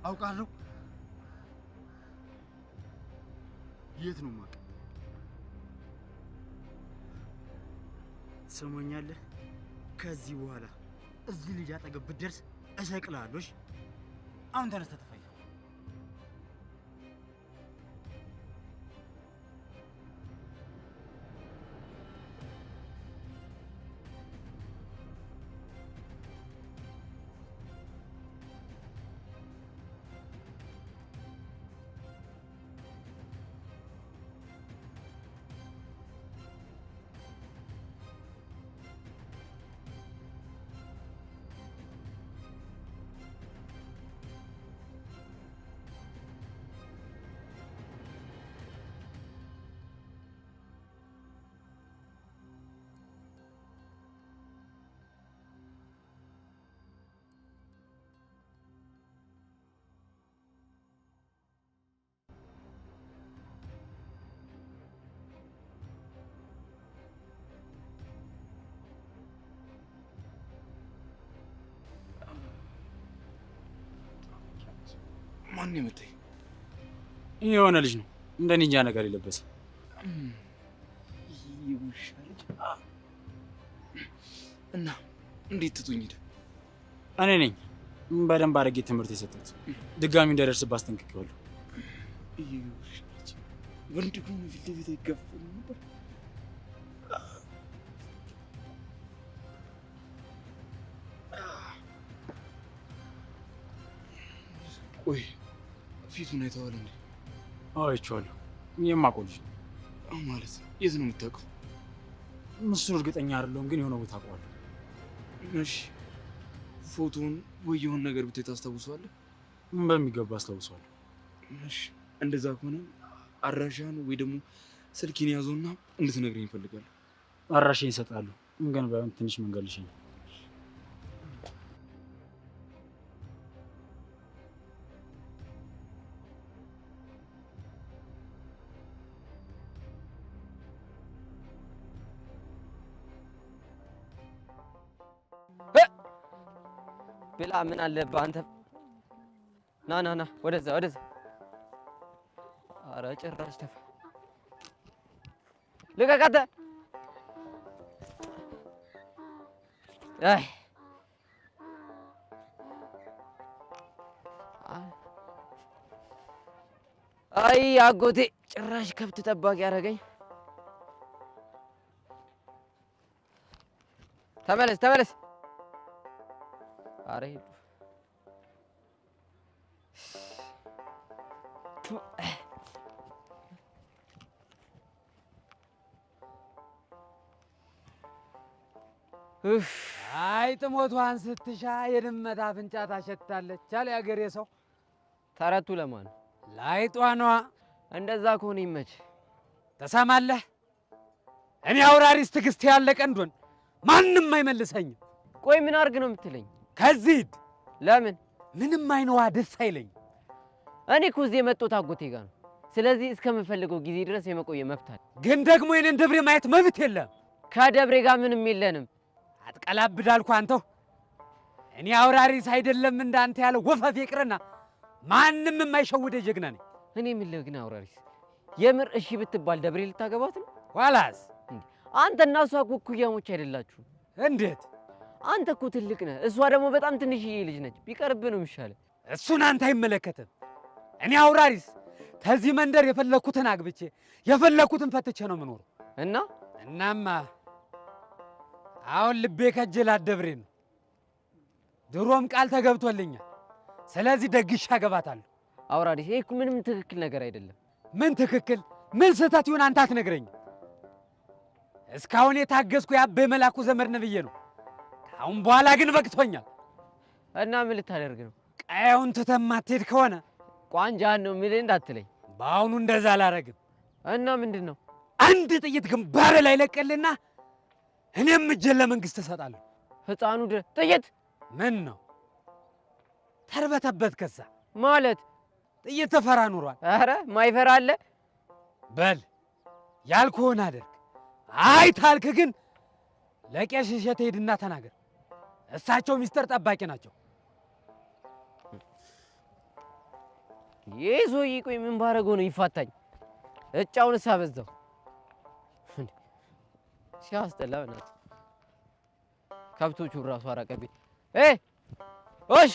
አውቃለሁ። የት ነው ማቅ? ትሰማኛለህ? ከዚህ በኋላ እዚህ ልጅ አጠገብ ብትደርስ እሰቅልሃለሁ። አሁን ተነስተህ ተፋይ። ማን የመጣኝ? የሆነ ልጅ ነው እንደ ኒንጃ ነገር የለበሰ። የውሻ ልጅ እና እንዴት ትቶኝ ሄደ? እኔ ነኝ በደንብ አድርጌ ትምህርት የሰጠሁት። ድጋሚ እንዳይደርስብህ አስጠንቅቄዋለሁ። የውሻ ልጅ ወንድ ከሆነ ፊት ለፊት አይጋፋም ነበር። ቆይ ፊቱን አይተኸዋል እንዴ? አዎ አይቼዋለሁ። የማውቀው ልጅ ነው። ማለት የት ነው የምታውቀው? እሱን እርግጠኛ አይደለሁም፣ ግን የሆነ ቦታ አውቀዋለሁ። እሺ ፎቶውን ወይ የሆነ ነገር ብታይ ታስታውሰዋለህ? በሚገባ አስታውሰዋለሁ። እሺ እንደዛ ከሆነ አድራሻህን ወይ ደግሞ ስልኬን ያዘውና እንድትነግረኝ እፈልጋለሁ። አድራሻዬን እሰጥሃለሁ፣ ግን ባይሆን ትንሽ መንገድ ልሸኝ። ብላ ምን አለብህ አንተ? ና ወደዛ። ኧረ ጭራሽ ተፋ ልቀቃተ። አይ አጎቴ ጭራሽ ከብት ጠባቂ ያደረገኝ። ተመለስ። ኧረ ሂዱ። አይ ጥሞቷን ስትሻ የድመት አፍንጫ ታሸታለች አለ ያገሬ ሰው። ተረቱ ለማን? ላይጧ ነዋ። እንደዛ ከሆነ ይመች። ተሰማለህ? እኔ አውራሪስ ትዕግስት ያለ ቀንዶን ማንም አይመልሰኝም። ቆይ ምን አርግ ነው የምትለኝ? ከዚህ ሂድ። ለምን? ምንም አይነዋ ደስ አይለኝ። እኔ እኮ እዚህ የመጣሁት አጎቴ ጋር ነው። ስለዚህ እስከምፈልገው ጊዜ ድረስ የመቆየ መብት አለ። ግን ደግሞ የኔን ደብሬ ማየት መብት የለም። ከደብሬ ጋር ምንም የለንም። አትቀላብዳልኩ አንተው። እኔ አውራሪስ አይደለም እንዳንተ ያለ ወፈፍ ይቅርና ማንም የማይሸውደ ጀግና ነኝ። እኔ ምን ልግና አውራሪስ? የምር እሺ ብትባል ደብሬ ልታገባት ነው? ኋላስ አንተና እሷ እኮ እኩያሞች አይደላችሁም። እንዴት? አንተ እኮ ትልቅ ነህ፣ እሷ ደግሞ በጣም ትንሽዬ ልጅ ነች። ቢቀርብህ ነው የሚሻለው። እሱን አንተ አይመለከትም። እኔ አውራሪስ ከዚህ መንደር የፈለኩትን አግብቼ የፈለኩትን ፈትቼ ነው የምኖረው። እናማ አሁን ልቤ ከጀላት ደብሬ ነው። ድሮም ቃል ተገብቶልኛል። ስለዚህ ደግሼ አገባታለሁ። አውራሪስ ይሄ ምንም ትክክል ነገር አይደለም። ምን ትክክል ምን ስህተት ይሁን አንተ አትነግረኝም? እስካሁን የታገዝኩ የአቤ መላኩ ዘመድ ነህ ብዬ ነው። ከአሁን በኋላ ግን በቅቶኛል። እና ምን ልታደርግ ነው? ቀየውን ትተህ የማትሄድ ከሆነ ቋንጃን ነው የምልህ እንዳትለኝ። በአሁኑ እንደዛ አላረግም። እና ምንድን ነው? አንድ ጥይት ግንባር ላይ ለቀልና እኔም እጄን ለመንግስት እሰጣለሁ። ህፃኑ ጥይት ምን ነው ተርበተበት? ከዛ ማለት ጥይት ተፈራ ኑሯል። ኧረ ማይፈራ አለ። በል ያልኩህን አድርግ። አይ ታልክ ግን ለቄስ እሸቴ ሂድና ተናገር። እሳቸው ሚስጥር ጠባቂ ናቸው። ይህ ሰውዬ ቆይ ምን ባረገው ነው ይፋታኝ? እጫውንስ አበዛው። ሲያስጠላ በእናትህ ከብቶቹን እራሱ አራቀብኝ። ኦሽ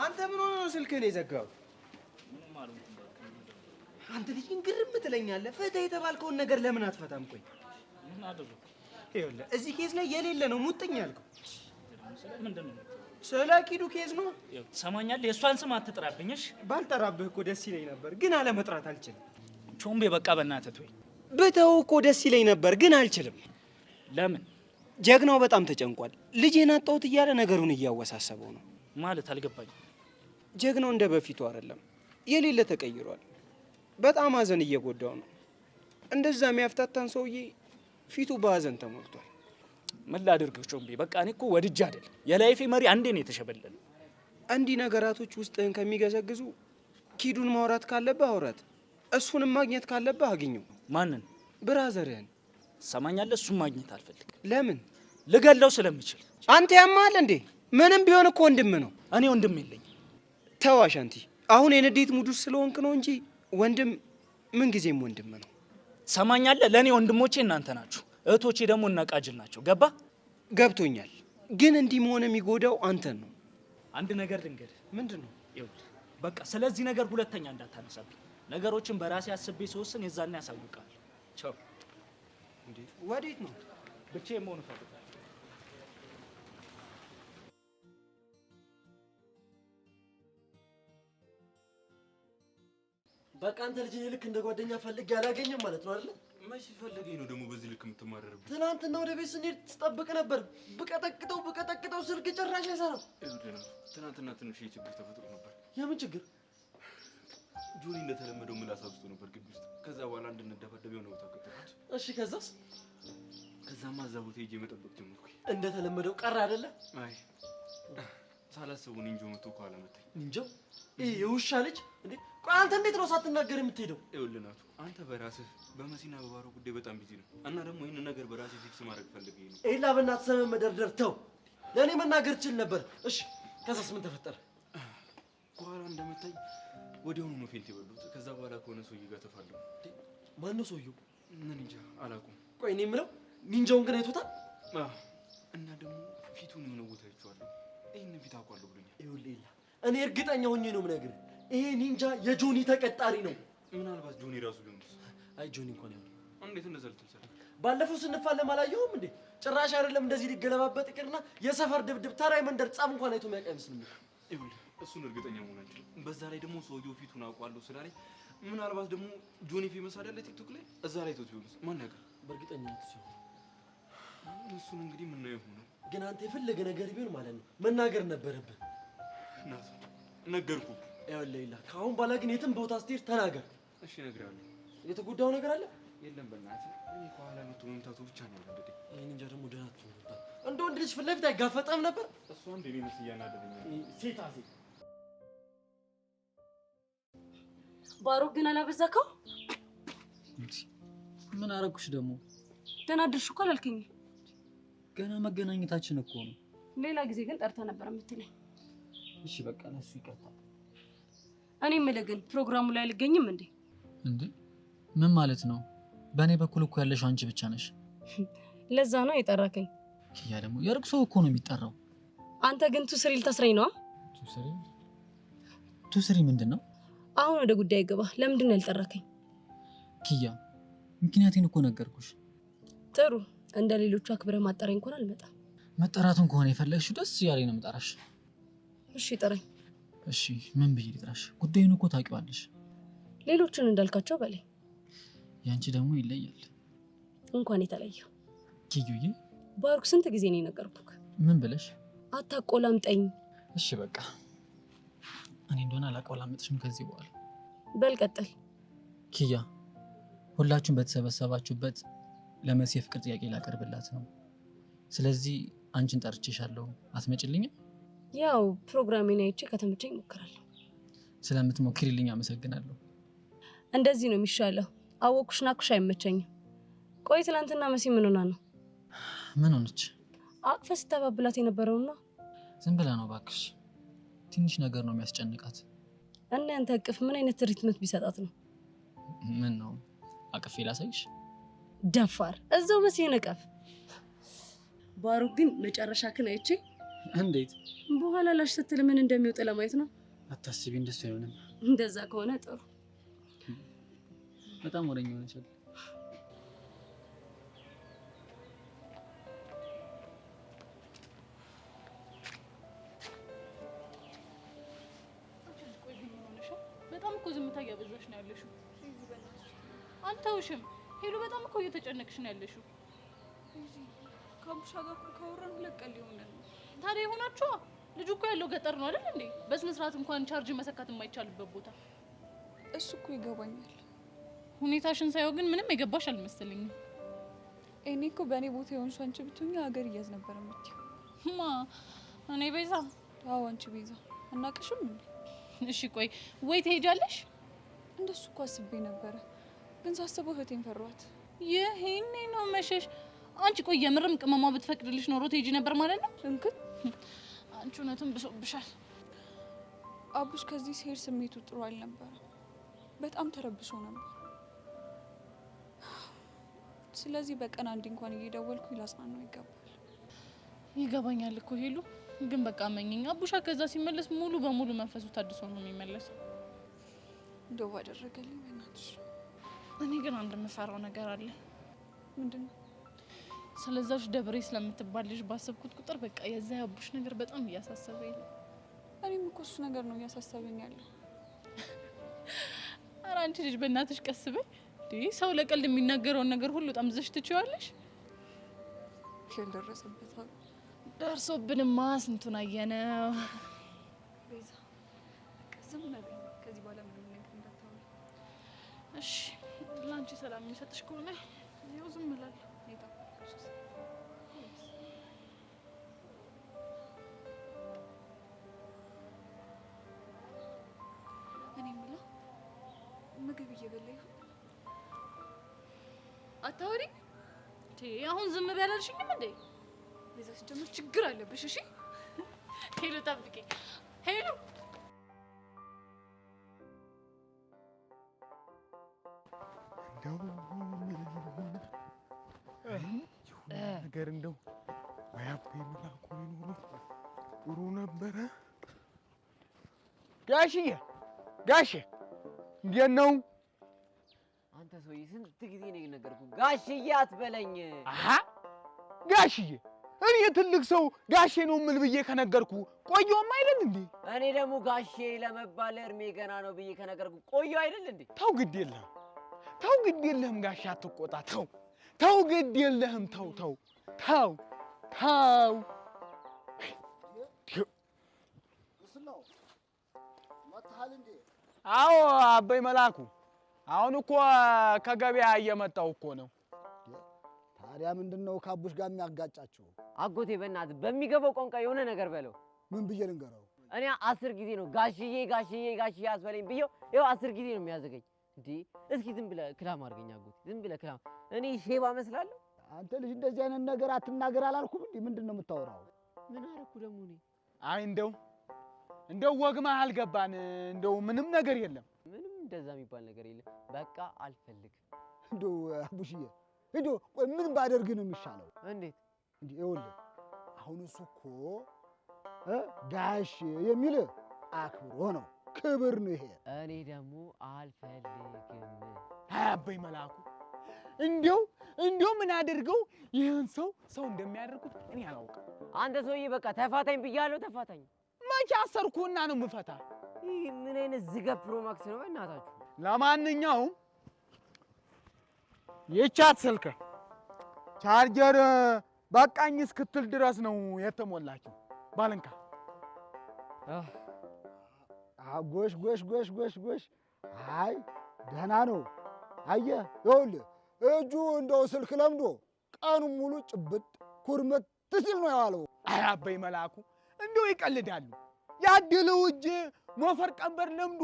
አንተ ምን ሆነ ነው ስልክህን የዘጋው? አንተ ልጅ ግን ግርም ትለኛለህ። ፍትህ የተባልከውን ነገር ለምን አትፈታም? ቆይ ምን አደረኩ? ይኸውልህ እዚህ ኬዝ ላይ የሌለ ነው ሙጥኝ ያልከው። ምንድን ነው? ስለ ኪዱ ኬዝ ነው። ትሰማኛለህ? የእሷን ስም አትጥራብኝሽ። ባልጠራብህ እኮ ደስ ይለኝ ነበር፣ ግን አለመጥራት አልችልም። ቾምቤ በቃ በእናትህ ተወኝ። ብተው እኮ ደስ ይለኝ ነበር፣ ግን አልችልም። ለምን? ጀግናው በጣም ተጨንቋል። ልጄን አጣሁት እያለ ነገሩን እያወሳሰበው ነው። ማለት አልገባኝም። ጀግናው እንደ በፊቱ አይደለም፣ የሌለ ተቀይሯል። በጣም ሀዘን እየጎዳው ነው። እንደዛ የሚያፍታታን ሰውዬ ፊቱ በሀዘን ተሞልቷል። ምን ላድርግህ ቾምቤ? በቃ እኔ እኮ ወድጄ አይደለም። የላይፌ መሪ አንዴ ነው የተሸበለለ። እንዲህ ነገራቶች ውስጥህን ከሚገዘግዙ ኪዱን ማውራት ካለብህ አውራት፣ እሱንም ማግኘት ካለብህ አግኘው። ማንን? ብራዘርህን። ትሰማኛለህ? እሱን ማግኘት አልፈልግም። ለምን? ልገለው ስለምችል። አንተ ያማል እንዴ? ምንም ቢሆን እኮ ወንድም ነው። እኔ ወንድም የለኝም። ተው አሻንቲ፣ አሁን የንዴት ሙድ ውስጥ ስለሆንክ ነው እንጂ ወንድም ምንጊዜም ወንድም ነው። ትሰማኛለህ? ለእኔ ወንድሞቼ እናንተ ናችሁ፣ እህቶቼ ደግሞ እነቃጅል ናቸው። ገባ? ገብቶኛል። ግን እንዲህ መሆን የሚጎዳው አንተን ነው። አንድ ነገር ልንገርህ። ምንድን ነው? ይኸውልህ በቃ ስለዚህ ነገር ሁለተኛ እንዳታነሳብኝ። ነገሮችን በራሴ አስቤ ስወስን የዛኔ ያሳውቃል። ቻው። እንዴ ወዴት ነው? ብቻዬን መሆን እፈልጋለሁ። በቃ አንተ ልጅ ልክ እንደ ጓደኛ ፈልጌ አላገኘም ማለት ነው አይደል? መች ፈልገኝ ነው ደግሞ በዚህ ልክ የምትማረርብኝ? ትናንትና ወደ ቤት ስንሄድ ትጠብቅ ነበር። ብቀጠቅጠው ስልክ ጭራሽ አይሰራም። ትናንትና ትንሽ ችግር ተፈጥሮ ነበር። የምን ችግር? ጆኒ እንደተለመደው ምላስ አውጥቶ ነበር ግቢ ውስጥ። ከዛ በኋላ እንድንደባደብ የሆነ ቦታ ከተባለ። እሺ ከዛስ? ከዛማ እዛ ቦታ ሄጄ መጠበቅ ጀመርኩኝ። እንደተለመደው ቀረ አይደለ? አይ ሳላስበው ኒንጆ መቶ ከኋላ መታኝ። ኒንጃው ይሄ የውሻ ልጅ እንዴ! ቆይ አንተ እንዴት ነው ሳትናገር የምትሄደው? ይኸውልህ ናቱ፣ አንተ በራስህ በመሲና በባሮ ጉዳይ በጣም ቢዚ ነው እና ደግሞ ይህንን ነገር በራስህ ፊክስ ማድረግ ፈልገህ ነው። ኤላ በእናትህ ሰበብ መደርደር ተው። ለእኔ መናገር ችል ነበር። እሺ ከዛስ ምን ተፈጠረ? ከኋላ እንደመታኝ ወዲያውኑ ነው ፌንት የበሉት። ከዛ በኋላ ከሆነ ሰውዬ ጋር ተፋለሙ። ማነው ሰውየው? ምን እንጃ አላውቅም። ቆይ እኔ የምለው ኒንጃውን ግን አይቶታል? እና ደግሞ ፊቱን የሆነ ቦታ አይቼዋለሁ። ይህንን ፊት አውቃለሁ ብሎኛል። ይኸውልህ ኤላ፣ እኔ እርግጠኛ ሆኜ ነው የምነግርህ፣ ይሄ ኒንጃ የጆኒ ተቀጣሪ ነው። ምናልባት ጆኒ ራሱ ሊሆንስ? አይ ጆኒ እንኳን ያው እንዴት እንደዛ ልትል ቻልክ? ባለፈው ስንፋለም አላየሁም እንዴ? ጭራሽ አይደለም እንደዚህ ሊገለባበጥ ይቅርና የሰፈር ድብድብ ተራ መንደር ጻም እንኳን አይቶ የሚያውቅ አይመስልም። ይኸውልህ እሱን እርግጠኛ መሆን አልችልም። በዛ ላይ ደግሞ ሰውየው ፊቱን አውቀዋለሁ ስላለኝ ምናልባት ደግሞ ጆኒ ፌመስ አይደለ ቲክቶክ ላይ እዛ ላይ ተውት ቢሆንስ? ማን ያውቃል? በእርግጠኝነት ሲሆን እሱን እንግዲህ የምናየው ሆነ። ግን አንተ የፈለገ ነገር ቢሆን ማለት ነው መናገር ነበረብህ። ናት ነገርኩህ። ይኸውልህ ኤላ፣ ከአሁን በኋላ ግን የትም ቦታ ስትሄድ ተናገር። እሺ እነግርሃለሁ። የተጎዳው ነገር አለ? የለም በእናትህ እኔ ከኋላ መቶ መምታቱ ብቻ ነው ያለበት። ይሄን እንጃ ደግሞ ደህና ትሆንበት። እንደ ወንድ ልጅ ፊት ለፊት አይጋፈጠም ነበር? እሷ እንደ እኔ መስያ እናደደኛል። ሴታ ሴት ባሮክ ግን አላበዛከው? ምን አረኩሽ ደግሞ? ደህና አደርሽ እኮ አላልከኝም። ገና መገናኘታችን እኮ ነው። ሌላ ጊዜ ግን ጠርተህ ነበር የምትለኝ። እሺ በቃ ለሱ ይቀርታል። እኔ የምልህ ግን ፕሮግራሙ ላይ አልገኝም እንዴ? እንዴ ምን ማለት ነው? በእኔ በኩል እኮ ያለሽው አንቺ ብቻ ነሽ። ለዛ ነው የጠራከኝ። ኪያ ደግሞ የሩቅ ሰው እኮ ነው የሚጠራው። አንተ ግን ቱስሪ ልታስረኝ ነው? ቱስሪ ምንድን ነው? አሁን ወደ ጉዳይ ገባ። ለምንድን ነው ያልጠራከኝ? ኪያ ምክንያቴን እኮ ነገርኩሽ። ጥሩ፣ እንደ ሌሎቹ አክብረህ ማጠራኝ እንኳን አልመጣም። መጠራቱን ከሆነ የፈለግሽው ደስ እያለኝ ነው የምጠራሽ። እሺ ጥራኝ። እሺ ምን ብዬ ልጥራሽ? ጉዳዩን እኮ ታውቂዋለሽ። ሌሎችን እንዳልካቸው በላይ ያንቺ ደግሞ ይለያል። እንኳን የተለየው ኪዩዬ። ባሩክ ስንት ጊዜ ነው የነገርኩህ? ምን ብለሽ? አታቆላምጠኝ። እሺ በቃ እኔ እንደሆነ አላቆላምጥሽም ከዚህ በኋላ። በል ቀጥል። ኪያ ሁላችሁም በተሰበሰባችሁበት ለመሲ የፍቅር ጥያቄ ላቀርብላት ነው። ስለዚህ አንቺን ጠርቼሻለሁ፣ አትመጭልኝም? ያው ፕሮግራሜን አይቼ ከተመቸኝ እሞክራለሁ። ስለምትሞክሪልኝ አመሰግናለሁ። እንደዚህ ነው የሚሻለው። አወኩሽ ናኩሽ አይመቸኝም። ቆይ ትናንትና መሲ ምን ሆና ነው? ምን ሆነች? አቅፈ ስታባብላት የነበረውና ዝም ብላ ነው እባክሽ። ትንሽ ነገር ነው የሚያስጨንቃት። እና ያንተ እቅፍ ምን አይነት ትሪትመንት ቢሰጣት ነው? ምን ነው አቅፌ ላሳይሽ? ደፋር፣ እዛው መሲ ነቀፍ። ባሩክ ግን መጨረሻ ክን አይቼ እንዴት በኋላ ላሽ ስትል ምን እንደሚወጣ ለማየት ነው። አታስቢ፣ እንደሱ አይሆንም። እንደዛ ከሆነ ጥሩ። በጣም ወደኛ ሆነች። በጣም እኮ ዝምታ እያበዛሽ ነው ያለሽው። አልተውሽም ሄሉ፣ በጣም እኮ እየተጨነቅሽ ነው ያለሽው። ከአቡሻ ጋር እኮ ካወራን 2 ቀን ሊሆን ነው። ታዲያ የሆናችኋ ልጁ እኮ ያለው ገጠር ነው አይደል እንዴ? በስነ ስርዓት እንኳን ቻርጅ መሰካት የማይቻልበት ቦታ። እሱ እኮ ይገባኛል። ሁኔታሽን ሳይሆን ግን ምንም የገባሽ አልመሰለኝም። እኔ እኮ በእኔ ቦታ የሆንሽ አንቺ ብትሆኚ ሀገር እያዝ ነበር የምትይው። ማ እኔ ቤዛ? አዎ አንቺ ቤዛ። አናቅሽም እንዴ? እሺ ቆይ ወይ ትሄጃለሽ? እንደሱ እኮ አስቤ ነበረ፣ ግን ሳስበው እህቴን ፈሯት። ይሄኔ ነው መሸሽ። አንቺ ቆይ የምርም ቅመሟ ብትፈቅድልሽ ኖሮ ትሄጂ ነበር ማለት ነው? እንክት አንቺ እውነቱን ብሶብሻል። አቡሽ ከዚህ ሲሄድ ስሜቱ ጥሩ አልነበረ። በጣም ተረብሾ ነበር። ስለዚህ በቀን አንድ እንኳን እየደወልኩ ላጽናናው ይገባል። ይገባኛል እኮ ሄሉ፣ ግን በቃ መኝኝ። አቡሻ ከዛ ሲመለስ ሙሉ በሙሉ መንፈሱ ታድሶ ነው የሚመለሰው። እንደው ባደረገልኝ በእናትሽ። እኔ ግን አንድ የምፈራው ነገር አለ። ምንድን ነው? ስለዛች ደብሬ ስለምትባል ልጅ ባሰብኩት ቁጥር በቃ የዛ አቡሽ ነገር በጣም እያሳሰበኝ ነው። እኔም እኮ እሱ ነገር ነው እያሳሰበኝ ያለው። ኧረ አንቺ ልጅ በእናትሽ ቀስ በይ። ሰው ለቀልድ የሚናገረውን ነገር ሁሉ ጠምዘሽ ትችያለሽ። ያልደረሰበት ደርሶብንማ ስንቱን አየነው። ቤዛ ዝም በይ። ከዚህ በኋላ ምንም ነገር እንዳታወሪ እሺ? ለአንቺ ሰላም የሚሰጥሽ ከሆነ ያው ዝም እላለሁ። እየበላ ይሆን? አታወሪ አሁን ዝም በያላልሽኝም እንዴ? ቤዛ ሲጀምር ችግር አለብሽ። እሺ ሄሎ ጠብቂ። ሄሎ ነገር እንደው አያቤ መላኩ ኖሮ ጥሩ ነበረ። ጋሽዬ እንዴት ነው? አንተ ሰውዬ ስንት ጊዜ ነው የነገርኩህ? ጋሽዬ አትበለኝ። አሃ ጋሽዬ እኔ ትልቅ ሰው ጋሼ ነው የምል ብዬ ከነገርኩ ቆየሁም አይደል እንዴ? እኔ ደግሞ ጋሼ ለመባል እድሜ ገና ነው ብዬ ከነገርኩ ቆየሁ አይደል እንዴ? ተው ግድ የለህም ጋሼ አትቆጣ። ተው ግድ የለህም። ተው አዎ አበይ መላኩ አሁን እኮ ከገበያ እየመጣሁ እኮ ነው። ታዲያ ምንድነው ከአቡሽ ጋር የሚያጋጫቸው? አጎቴ በእናትህ በሚገባው ቋንቋ የሆነ ነገር በለው። ምን ብዬ ልንገረው? እኔ 10 ጊዜ ነው ጋሽዬ አስበለኝ ብዬው ይኸው 10 ጊዜ ነው የሚያዘገኝ። እንዴ እስኪ ዝም ብለህ ክላም አድርገኝ አጎቴ፣ ዝም ብለህ ክላም። እኔ ሼባ እመስላለሁ? አንተ ልጅ እንደዚህ አይነት ነገር አትናገር አላልኩም እንዴ? ምንድነው የምታወራው? ምን አደረኩ ደግሞ እኔ? አይ እንደው ወግ መሀል ገባን። እንደው ምንም ነገር የለም። ምንም እንደዛ የሚባል ነገር የለም። በቃ አልፈልግም። እንደው አቡሽዬ እንደው ቆይ ምን ባደርግ ነው የሚሻለው? እንዴት እንዴ? ይኸውልህ አሁን እሱ እኮ ጋሽ የሚል አክብሮ ነው፣ ክብር ነው ይሄ። እኔ ደግሞ አልፈልግም። አበይ መላኩ እንደው ምን አድርገው ይህን ሰው እንደሚያደርጉት እኔ አላውቅም። አንተ ሰውዬ በቃ ተፋታኝ ብያለሁ፣ ተፋታኝ። መቼ አሰርኩና ነው የምፈታ? ይህ ምን አይነት ዝገብ ፕሮማክስ ነው እናታችሁ? ለማንኛውም የቻት ስልክ ቻርጀር በቃኝ እስክትል ድረስ ነው የተሞላችው። ባልንካ ጎሽ አይ ደህና ነው። አየህ ይኸውልህ እጁ እንደው ስልክ ለምዶ ቀኑን ሙሉ ጭብጥ ኩርምት ሲል ነው የዋለው። አይ አበይ መላኩ እንደው ይቀልዳሉ። ያደለው እጅ ሞፈር ቀንበር ለምዶ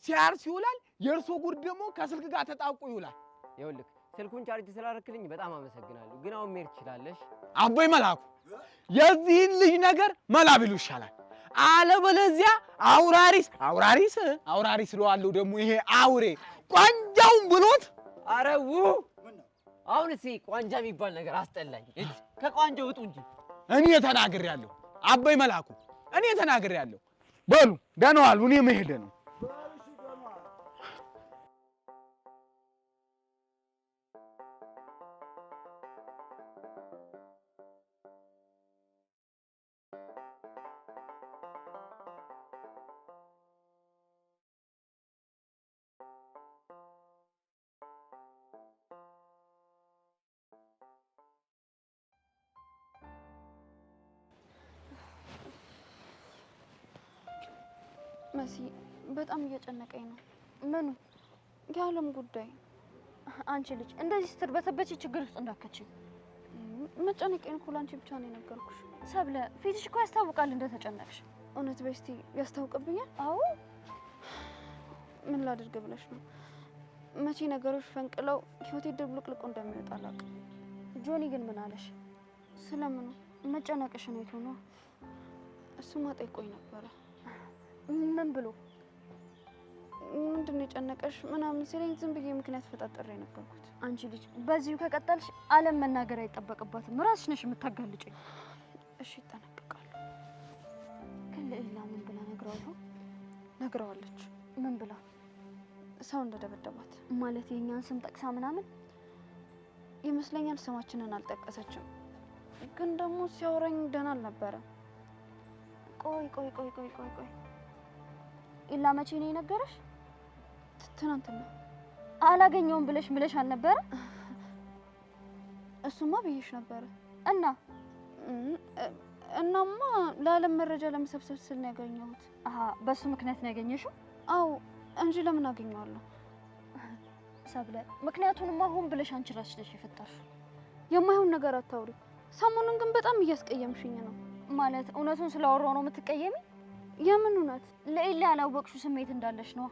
ሲያርስ ይውላል። የእርሶ ጉድ ደግሞ ከስልክ ጋር ተጣብቆ ይውላል። ይኸውልህ ስልኩን ቻርጅ ስላደረክልኝ በጣም አመሰግናለሁ፣ ግን አሁን መሄድ ትችላለሽ። አበይ መላኩ የዚህን ልጅ ነገር መላ ቢሉ ይሻላል። አለበለዚያ አውራሪስ ለዋለሁ ደግሞ ይሄ አውሬ ቋንጃውን ብሎት አረው አሁን እሺ ቋንጃ የሚባል ነገር አስጠላኝ። ከቋንጃው ውጡ እንጂ እኔ ተናግሬያለሁ። አበይ መላኩ እኔ ተናግሬያለሁ። በሉ ደህና ዋሉ። እኔ መሄድ ነው። መሲ በጣም እየጨነቀኝ ነው። ምኑ? የዓለም ጉዳይ። አንቺ ልጅ እንደዚህ ስትርበተበች ችግር ውስጥ እንዳከችኝ። መጨነቄን እኮ ላንቺ ብቻ ነው የነገርኩሽ። ሰብለ ፊትሽ እኮ ያስታውቃል እንደተጨነቅሽ። እውነት በስቲ ያስታውቅብኛል? አዎ። ምን ላድርግ ብለሽ ነው? መቼ ነገሮች ፈንቅለው ህይወቴ ድብልቅልቁ እንደሚወጣ አላውቅም። ጆኒ ግን ምን አለሽ? ስለምኑ? መጨነቅሽን አይቶ ነው? እሱማ ጠይቆኝ ነበረ። ምን ብሎ? ምንድን ነው የጨነቀሽ ምናምን ሲለኝ ዝም ብዬ ምክንያት ፈጣጠሬ ነገርኩት። አንቺ ልጅ በዚሁ ከቀጠልሽ ዓለም መናገር አይጠበቅባትም። ራስሽ ነሽ የምታጋልጭኝ። እሺ እጠነቀቃለሁ። ግን ልዕላ ምን ብላ ነግረዋለሁ? ነግረዋለች። ምን ብላ? ሰው እንደደበደባት ማለት የእኛን ስም ጠቅሳ ምናምን ይመስለኛል። ስማችንን አልጠቀሰችም፣ ግን ደግሞ ሲያወራኝ ደህና አልነበረም። ቆይ ኢላ መቼ ነው የነገረሽ? ትናንትና። አላገኘውም ብለሽ ምለሽ አልነበረ? እሱማ ብዬሽ ነበረ። እናማ ለዓለም መረጃ ለመሰብሰብ ስል ነው ያገኘሁት። በሱ ምክንያት ነው ያገኘሽው? አዎ እንጂ ለምን አገኘዋለሁ? ሰብለ ምክንያቱንማ ሆን ብለሽ አንቺ ራስሽ ነሽ የፈጠርሽ። የማይሆን ነገር አታውሪ። ሰሞኑን ግን በጣም እያስቀየምሽኝ ነው። ማለት እውነቱን ስላወራው ነው የምትቀየሚ? የምን እውነት? ለኢላ ያላወቅሽው ስሜት እንዳለሽ ነው።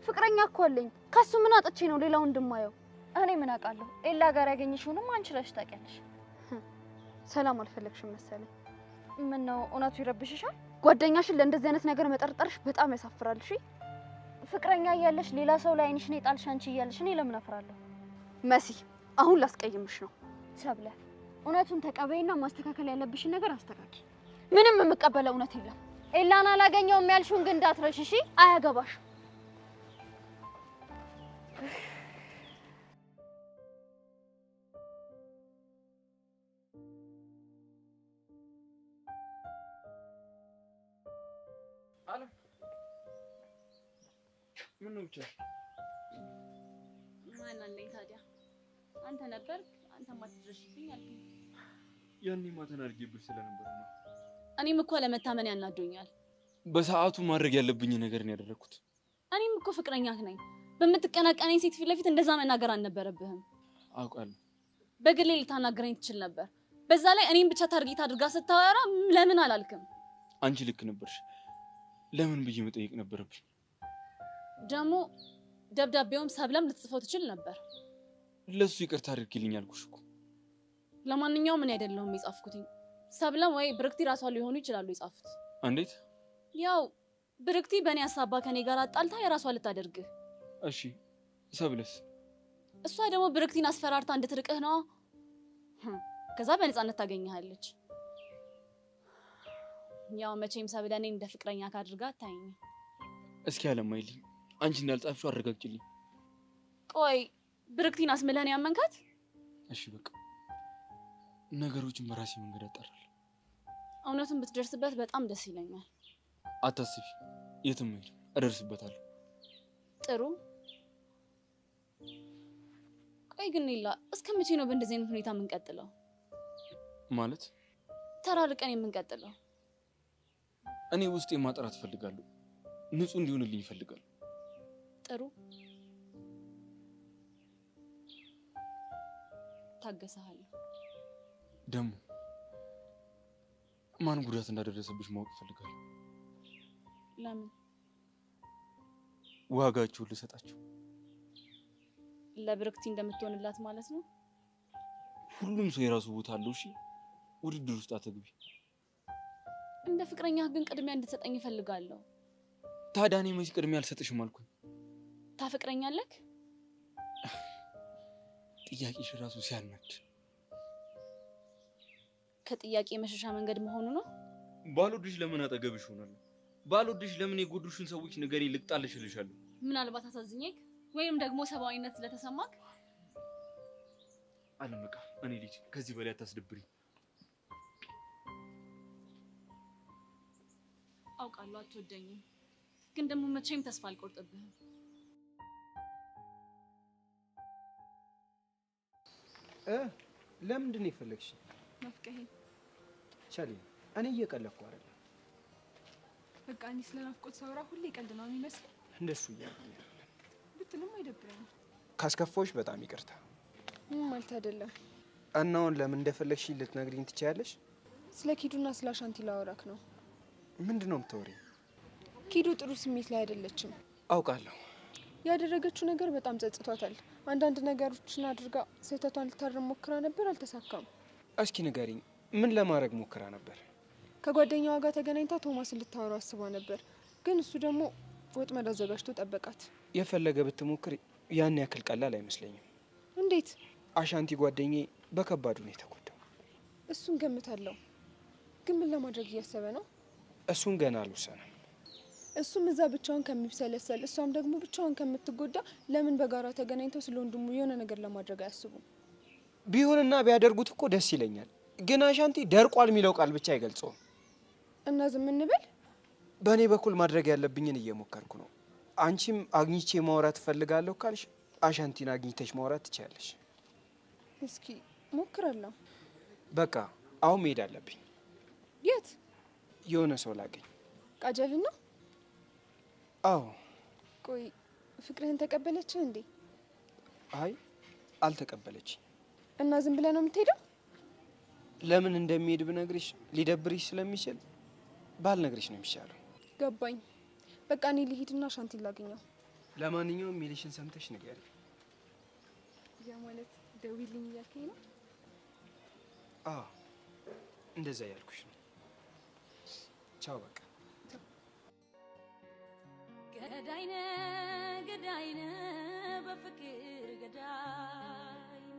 ፍቅረኛ እኮ አለኝ። ከሱ ምን አጥቼ ነው ሌላው እንደማየው? እኔ ምን አውቃለሁ? ኤላ ጋር ያገኘሽውንም አንቺ ነሽ ታውቂያለሽ። ሰላም አልፈለግሽም መሰለኝ። ምን ነው እውነቱ ይረብሽሻል? ጓደኛሽን ለእንደዚህ አይነት ነገር መጠርጠርሽ በጣም ያሳፍራል። እሺ ፍቅረኛ እያለሽ ሌላ ሰው ላይ አይንሽን የጣልሽ አንቺ እያለሽ እኔ ለምን አፍራለሁ? መሲ አሁን ላስቀይምሽ ነው። ሰብለ እውነቱን ተቀበይና ማስተካከል ያለብሽን ነገር አስተካኪ። ምንም የምቀበለው እውነት የለም። ኤላን አላገኘውም ያልሽውን ግን እንዳትረሽ እሺ? አያገባሽ። አለም ምን ነው ብቻ ማን አለኝ ታዲያ? አንተ ነበርክ። አንተ ማትድረሽብኝ አልከኝ። ያኔማ ተናድጄብሽ ስለነበረ ነው። እኔም እኮ ለመታመን ያናዶኛል። በሰዓቱ ማድረግ ያለብኝ ነገር ነው ያደረኩት። እኔም እኮ ፍቅረኛህ ነኝ። በምትቀናቀነኝ ሴት ፊት ለፊት እንደዛ መናገር አልነበረብህም። አውቃለሁ። በግሌ ልታናገረኝ ትችል ነበር። በዛ ላይ እኔም ብቻ ታርጌት አድርጋ ስታወራ ለምን አላልክም? አንቺ ልክ ነበርሽ። ለምን ብዬ መጠየቅ ነበረብኝ። ደግሞ ደብዳቤውም ሰብለም ልትጽፈው ትችል ነበር። ለሱ ይቅርታ አድርጊልኝ አልኩሽ እኮ። ለማንኛውም ምን አይደለሁም የጻፍኩት። ሰብለም ወይ ብርክቲ ራሷ ሊሆኑ ይችላሉ የጻፉት። እንዴት? ያው ብርክቲ በእኔ ሀሳባ ከኔ ጋር አጣልታ የራሷ ልታደርግህ። እሺ ሰብለስ? እሷ ደግሞ ብርክቲን አስፈራርታ እንድትርቅህ ነው። ከዛ በነፃነት ታገኘሃለች። ያው መቼም ሰብለ እኔን እንደ ፍቅረኛ ካድርጋ አታይኝ። እስኪ አለማይልኝ አንቺ እንዳልጻፍሽው አረጋግጭልኝ። ቆይ ብርክቲን አስምለህን ያመንካት? እሺ በቃ ነገሮችን በራሴ መንገድ አጣራለሁ። እውነቱን ብትደርስበት በጣም ደስ ይለኛል። አታስቢ፣ የትም አይደል፣ እደርስበታለሁ። ጥሩ። ቆይ ግን ሌላ እስከ መቼ ነው በእንደዚህ አይነት ሁኔታ የምንቀጥለው? ማለት ተራርቀን የምንቀጥለው? እኔ ውስጤ ማጥራት እፈልጋለሁ። ንጹህ እንዲሆንልኝ እፈልጋለሁ። ጥሩ ታገሳለሁ። ደግሞ ማን ጉዳት እንዳደረሰብሽ ማወቅ እፈልጋለሁ። ለምን? ዋጋቸውን ልሰጣቸው። ለብርክቲ እንደምትሆንላት ማለት ነው። ሁሉም ሰው የራሱ ቦታ አለው። እሺ ውድድር ውስጥ አትግቢ። እንደ ፍቅረኛ ግን ቅድሚያ እንድትሰጠኝ እፈልጋለሁ። ታዲያ እኔ መች ቅድሚያ አልሰጥሽም አልኩኝ? ታፈቅረኛለህ? ጥያቄሽ ራሱ ሲያናድ። ከጥያቄ መሸሻ መንገድ መሆኑ ነው። ባልወድሽ ለምን አጠገብሽ ሆናለሁ? ባልወድሽ ለምን የጎዱሽን ሰዎች ንገሪ፣ ልቅጣልሽ እልሻለሁ። ምናልባት አሳዝኜክ ወይም ደግሞ ሰብአዊነት ስለተሰማክ። አለመቃ እኔ ልጅ ከዚህ በላይ አታስደብሪኝ። አውቃለሁ አትወደኝም፣ ግን ደግሞ መቼም ተስፋ አልቆርጥብህም። ለምንድን ነው የፈለግሽ? ናፍቀኸኝ። ቻሊ እኔ እየቀለድኩ አይደለም። በቃ እኔ ስለ ናፍቆት ሳወራ ሁሌ ቀልድ ነው የሚመስል። እንደሱ እያልኩ ብትልም አይደብረኝም። ካስከፋዎች በጣም ይቅርታ። ማለት አይደለም። እና አሁን ለምን እንደፈለግሽ ልትነግሪኝ ትችያለሽ? ስለ ኪዱና ስለ አሻንቲ ላወራክ ነው። ምንድን ነው የምታወሪው? ኪዱ ጥሩ ስሜት ላይ አይደለችም። አውቃለሁ። ያደረገችው ነገር በጣም ጸጽቷታል። አንዳንድ ነገሮችን አድርጋ ስህተቷን ልታርም ሞክራ ነበር፣ አልተሳካም። እስኪ ንገሪኝ፣ ምን ለማድረግ ሞክራ ነበር? ከጓደኛዋ ጋር ተገናኝታ ቶማስን ልታወራው አስባ ነበር፣ ግን እሱ ደግሞ ወጥመድ አዘጋጅቶ ጠበቃት። የፈለገ ብትሞክር ያን ያክል ቀላል አይመስለኝም። እንዴት? አሻንቲ ጓደኛዬ በከባዱ ነው የተጎዳው። እሱን ገምታለሁ፣ ግን ምን ለማድረግ እያሰበ ነው? እሱን ገና አልወሰነም። እሱም እዛ ብቻውን ከሚብሰለሰል እሷም ደግሞ ብቻውን ከምትጎዳ ለምን በጋራ ተገናኝተው ስለ ወንድሙ የሆነ ነገር ለማድረግ አያስቡም? ቢሆንና ቢያደርጉት እኮ ደስ ይለኛል፣ ግን አሻንቲ ደርቋል የሚለው ቃል ብቻ አይገልጸውም። እና ዝም እንበል? በእኔ በኩል ማድረግ ያለብኝን እየሞከርኩ ነው። አንቺም አግኝቼ ማውራት እፈልጋለሁ ካልሽ አሻንቲን አግኝተሽ ማውራት ትችያለሽ። እስኪ ሞክራለሁ። በቃ አሁን መሄድ አለብኝ። የት? የሆነ ሰው ላገኝ። ቃጀል ነው? አዎ። ቆይ ፍቅርህን ተቀበለችህ እንዴ? አይ አልተቀበለች። እና ዝም ብለህ ነው የምትሄደው? ለምን እንደሚሄድ ብነግርሽ ሊደብርሽ ስለሚችል ባልነግርሽ ነው የሚሻለው። ገባኝ። በቃ እኔ ልሂድና አሻንቲን ላገኘው። ለማንኛውም ሚሊሽን ሰምተሽ ንገሪ። ያ ማለት ደውይልኝ እያልከኝ ነው? አዎ እንደዛ ያልኩሽ ነው። ቻው በቃ። ገዳይነ ገዳይነ በፍቅር ገዳይነ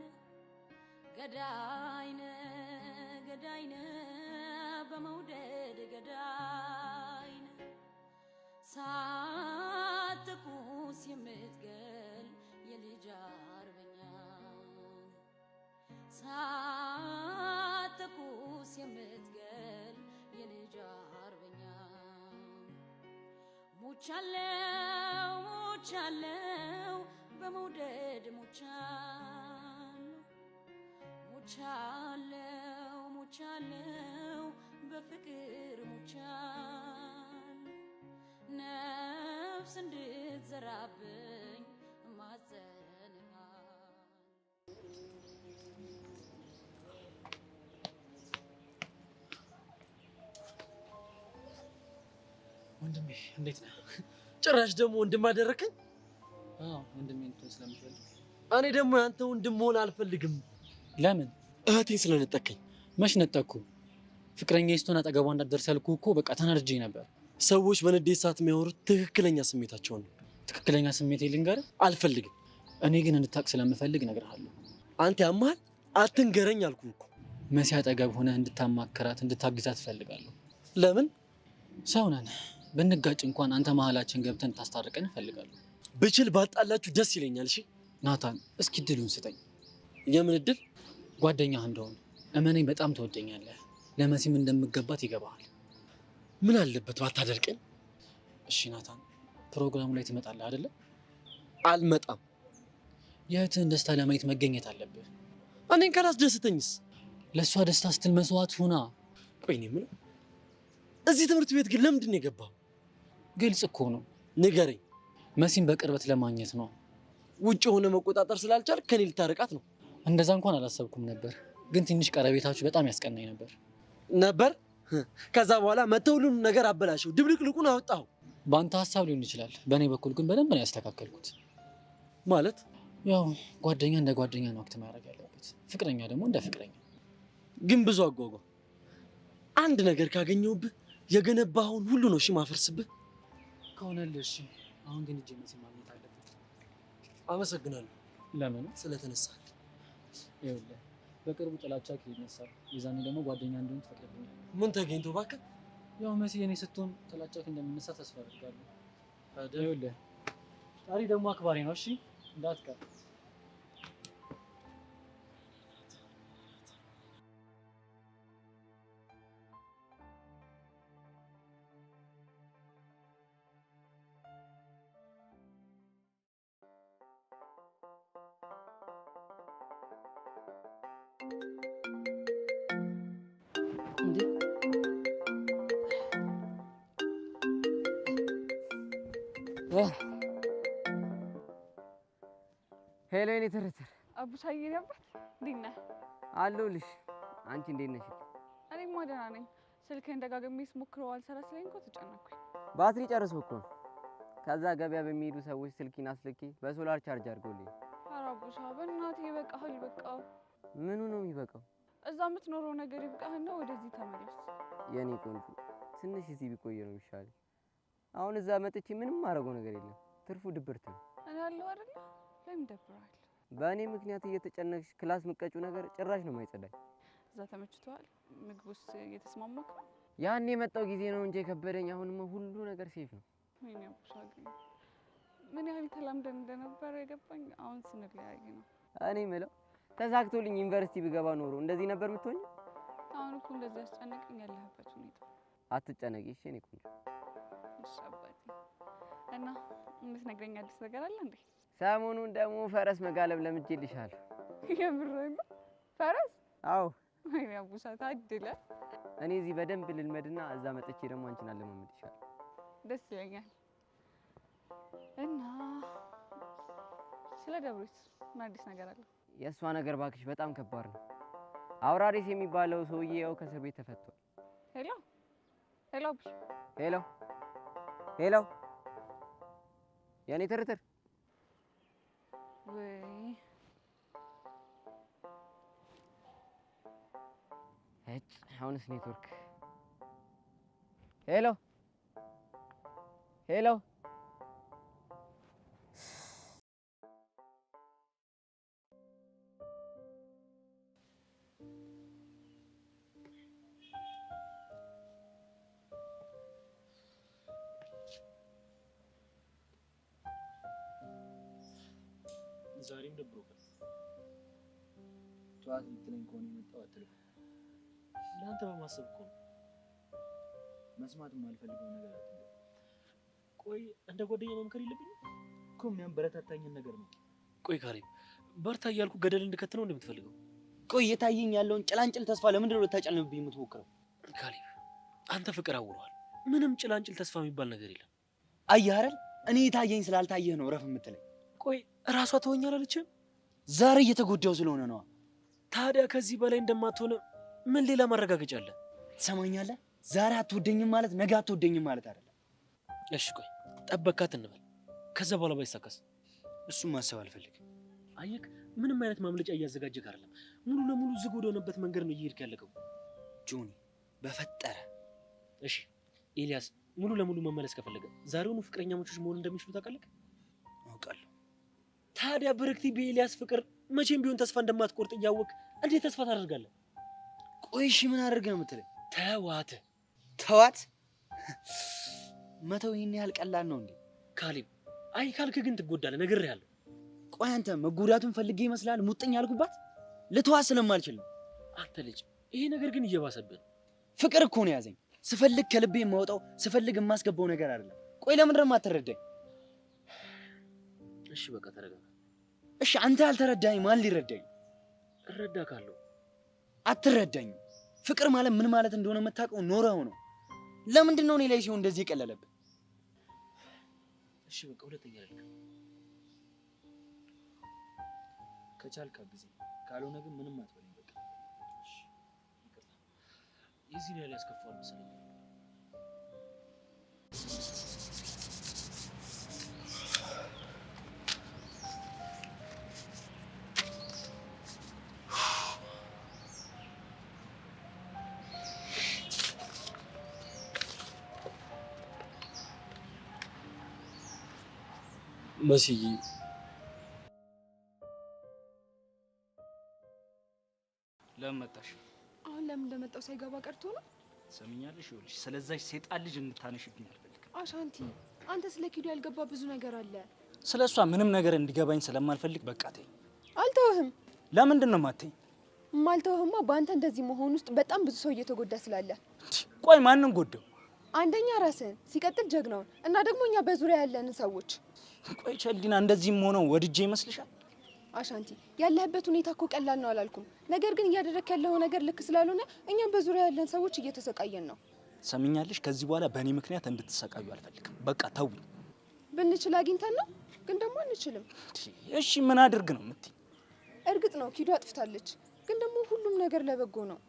ገዳይነ ገዳይነ በመውደድ ገዳይነ ሳትኩስ የምትገል የልጅ አርበኛ ሳትኩስ የምትገል የልጅ አርበኛ ሙቻለው ሙቻለው በመውደድ ሙቻለው ሙቻለው ሙቻለው በፍቅር ሙቻለው ነፍስ እንድትዘራብኝ ማጸንሃል። ወንድሜ እንዴት ነህ? ጭራሽ ደግሞ ወንድም አደረከኝ። አዎ ወንድሜ እንትን ስለምፈልግ እኔ ደግሞ ያንተ ወንድም መሆን አልፈልግም። ለምን? እህቴን ስለነጠቀኝ። መች ነጠቅኩ? ፍቅረኛ ስቶን አጠገቧ እንዳትደርስ ያልኩህ እኮ በቃ ተናድጄ ነበር። ሰዎች በንዴት ሰዓት የሚያወሩት ትክክለኛ ስሜታቸውን ነው። ትክክለኛ ስሜቴ ልንገርህ? አልፈልግም። እኔ ግን እንድታቅ ስለምፈልግ እነግርሃለሁ። አንተ ያማል አትንገረኝ አልኩህ እኮ። መሲ አጠገብ ሆነህ እንድታማከራት እንድታግዛት እፈልጋለሁ። ለምን? ሰው ነን። ብንጋጭ እንኳን አንተ መሀላችን ገብተን ታስታርቀን እፈልጋለሁ። ብችል ባጣላችሁ ደስ ይለኛል። እሺ ናታን፣ እስኪ እድሉን ስጠኝ። የምን እድል? ጓደኛህ እንደሆነ እመነኝ፣ በጣም ትወደኛለህ። ለመሲም እንደምገባት ይገባሃል። ምን አለበት ባታደርቀኝ? እሺ ናታን፣ ፕሮግራሙ ላይ ትመጣለህ አይደለ? አልመጣም። የእህትህን ደስታ ለማየት መገኘት አለብህ። እኔን ካላስደስተኝስ? ለእሷ ደስታ ስትል መስዋዕት ሁና። ቆይ እኔ የምለው እዚህ ትምህርት ቤት ግን ለምንድን ነው የገባው? ግልጽ እኮ ነው። ንገረኝ። መሲን በቅርበት ለማግኘት ነው። ውጭ ሆነ መቆጣጠር ስላልቻል ከኔ ልታርቃት ነው? እንደዛ እንኳን አላሰብኩም ነበር፣ ግን ትንሽ ቀረቤታችሁ በጣም ያስቀናኝ ነበር። ከዛ በኋላ መተው ሁሉንም ነገር አበላሸው፣ ድብልቅልቁን አወጣው። በአንተ ሀሳብ ሊሆን ይችላል፣ በእኔ በኩል ግን በደንብ ነው ያስተካከልኩት። ማለት ያው ጓደኛ እንደ ጓደኛ ነው አክት ማድረግ ያለበት፣ ፍቅረኛ ደግሞ እንደ ፍቅረኛ። ግን ብዙ አጓጓ። አንድ ነገር ካገኘሁብህ የገነባኸውን ሁሉ ነው እሺ ማፈርስብህ ከሆነልህ። እሺ አሁን ግን እጄ መሲ ማግኘት አለበት። አመሰግናለሁ። ለምን? ስለተነሳህ። ይኸውልህ በቅርቡ ጥላቻ ይነሳል። የዛኔ ደግሞ ጓደኛ እንደሆን ትፈቅድልኛል? ምን ተገኝቶ እባክህ? ያው መሲ የኔ ስትሆን ጥላቻ እንደምነሳ ተስፋ አደርጋለሁ። ይኸውልህ ጣሪ ደግሞ አክባሪ ነው። እሺ እንዳትቀር። ሄሎ የኔ ትርትር። አቡሻዬ ነበር። እንዴት ነህ? አለሁልሽ። አንቺ እንዴት ነሽ? እኔማ ደህና ነኝ። ስልክህን ደጋግሜ ስሞክረው አልሰራ ስለኝ እኮ ተጨነኩኝ። ባትሪ ጨርሶ እኮ ነው። ከዛ ገበያ በሚሄዱ ሰዎች ስልኪን አስልኬ በሶላር ቻርጅ አድርጎልኝ። ኧረ አቡሻ በእናትህ ይበቃሃል፣ ይበቃው። ምኑ ነው የሚበቃው? እዛ የምትኖረው ነገር ይብቃህና ወደዚህ ተመለስ። የኔ ቆንጆ ትንሽ እዚህ ቢቆይ ነው የሚሻለው። አሁን እዛ መጥቼ ምንም ማድረገው ነገር የለም። ትርፉ ድብርት ነው። እኔ ያለው አይደለ? ለምን ደብረሃል? በእኔ ምክንያት እየተጨነቅሽ ክላስ ምቀጩ ነገር ጭራሽ ነው የማይጸዳኝ። እዛ ተመችቶሃል? ምግቡስ እየተስማማክ ነው? ያን የመጣው ጊዜ ነው እንጂ የከበደኝ። አሁንማ ሁሉ ነገር ሴፍ ነው። ወይኔ አቡሻ ግን ምን ያህል ተላምደን እንደነበረ የገባኝ አሁን ስንለያይ ነው። እኔ የምለው ተሳክቶልኝ ዩኒቨርሲቲ ብገባ ኖሮ እንደዚህ ነበር የምትሆኝ? አሁን እኮ እንደዚህ ያስጨነቀኝ ያለህበት ሁኔታ። አትጨነቂ እሺ የኔ ቆንጆ። እሺ አባቴ። እና የምትነግረኝ አዲስ ነገር አለ እንዴ? ሰሞኑን ደግሞ ፈረስ መጋለብ ለምጄልሻለሁ። የምርህን ነው? ፈረስ? አዎ። ወይኔ አቡሻ ታድለ። እኔ እዚህ በደንብ ልልመድና እዛ መጥቼ ደግሞ አንቺን አለማመድሻለሁ። ደስ ይለኛል። እና ስለ ደብሪት ምን አዲስ ነገር አለ? የእሷ ነገር ባክሽ በጣም ከባድ ነው። አውራሪስ የሚባለው ሰውዬ ያው ከእስር ቤት ተፈቷል። ሄሎ ሄሎ አቡሽ። ሄሎ ሄሎ የኔ ትርትር ወይ እጭ አሁንስ ኔትወርክ ሄሎ ሄሎ ዛሬም ደብሮካል። ጠዋት ልትለኝ ከሆነ የመጣው አትልም። ለአንተ በማሰብ እኮ ነው። መስማት የማልፈልገው ነገር አትልም። ቆይ እንደ ጓደኛ መምከር የለብኝም እኮ የሚያበረታታኝን ነገር ነው። ቆይ ካሌብ በርታ እያልኩ ገደል እንድከት ነው እንደምትፈልገው? ቆይ እየታየኝ ያለውን ጭላንጭል ተስፋ ለምንድን ነው ልታጨልምብኝ የምትሞክረው? ካሌብ አንተ ፍቅር አውሯል። ምንም ጭላንጭል ተስፋ የሚባል ነገር የለም። አየህ አይደል? እኔ የታየኝ ስላልታየህ ነው ረፍ የምትለኝ። ቆይ እራሷ ተወኛል አለችም። ዛሬ እየተጎዳው ስለሆነ ነው። ታዲያ ከዚህ በላይ እንደማትሆነ ምን ሌላ ማረጋገጫ አለ? ትሰማኛለህ? ዛሬ አትወደኝም ማለት ነገ አትወደኝም ማለት አይደለም። እሺ ቆይ ጠበካት እንበል። ከዛ በኋላ ባይሳካስ? እሱም ማሰብ አልፈልግም። አየክ፣ ምንም አይነት ማምለጫ እያዘጋጀክ አይደለም። ሙሉ ለሙሉ ዝግ ወደሆነበት መንገድ ነው እየሄድክ ያለከው። ጆኒ በፈጠረ እሺ ኤልያስ ሙሉ ለሙሉ መመለስ ከፈለገ ዛሬውኑ ፍቅረኛሞች መሆን እንደሚችሉ ታውቃለህ? አውቃለሁ። ታዲያ ብርክቲ በኤልያስ ፍቅር መቼም ቢሆን ተስፋ እንደማትቆርጥ እያወቅ እንዴት ተስፋ ታደርጋለህ? ቆይ እሺ ምን አደርግ ነው የምትለኝ? ተዋት። ተዋት? መተው ይሄን ያህል ቀላል ነው እንዴ? ካሌብ አይ ካልክ ግን ትጎዳለህ፣ ነግሬሃለሁ። ቆይ አንተ መጎዳቱን ፈልጌ ይመስላል ሙጥኝ ያልኩባት? ልተዋት ስለማልችል ነው። አንተ ልጅ ይሄ ነገር ግን እየባሰብህ ነው። ፍቅር እኮ ነው ያዘኝ። ስፈልግ ከልቤ የማወጣው ስፈልግ የማስገባው ነገር አይደለም። ቆይ ለምን ደግሞ አትረዳኝ? እሺ በቃ ተረጋጋ። እሺ አንተ ያልተረዳኝ ማን ሊረዳኝ? እረዳካለሁ። አትረዳኝም። ፍቅር ማለት ምን ማለት እንደሆነ የምታውቀው ኖረው ነው። ለምንድን ነው እኔ ላይ ሲሆን እንደዚህ የቀለለብን? እሺ በቃ ሁለተኛ ልክ ከቻልክ አግዘኝ፣ ካልሆነ ግን ምንም አትበለኝ። በቃ እሺ ይቅርታ። የዚህ ላይ ያስከፋል መሰለኝ። መስዬ ለምን መጣሽ? አሁን ለምን እንደመጣው ሳይገባ ቀርቶ ነው? ሰምኛለሽ? ይኸውልሽ ስለዛች ሴጣን ልጅ እንድታነሽብኝ አልፈልግም። አሻንቲ አንተ ስለ ኪዱ ያልገባ ብዙ ነገር አለ። ስለሷ ምንም ነገር እንዲገባኝ ስለማልፈልግ በቃ ተይኝ። አልተውህም። ለምንድን ነው የማትይኝ? ማልተውህማ በአንተ እንደዚህ መሆን ውስጥ በጣም ብዙ ሰው እየተጎዳ ስላለ። ቆይ ማንን ጎዳው? አንደኛ ራስህን፣ ሲቀጥል ጀግናውን እና ደግሞ እኛ በዙሪያ ያለን ሰዎች። ቆይ ቸልዲና እንደዚህም ሆነው ወድጄ ይመስልሻል? አሻንቲ ያለህበት ሁኔታ እኮ ቀላል ነው አላልኩም። ነገር ግን እያደረክ ያለው ነገር ልክ ስላልሆነ እኛም በዙሪያ ያለን ሰዎች እየተሰቃየን ነው። ሰምኛለሽ? ከዚህ በኋላ በእኔ ምክንያት እንድትሰቃዩ አልፈልግም። በቃ ተው። ብንችል አግኝተን ነው፣ ግን ደግሞ አንችልም። እሺ ምን አድርግ ነው የምትይኝ? እርግጥ ነው ኪዱ አጥፍታለች፣ ግን ደግሞ ሁሉም ነገር ለበጎ ነው።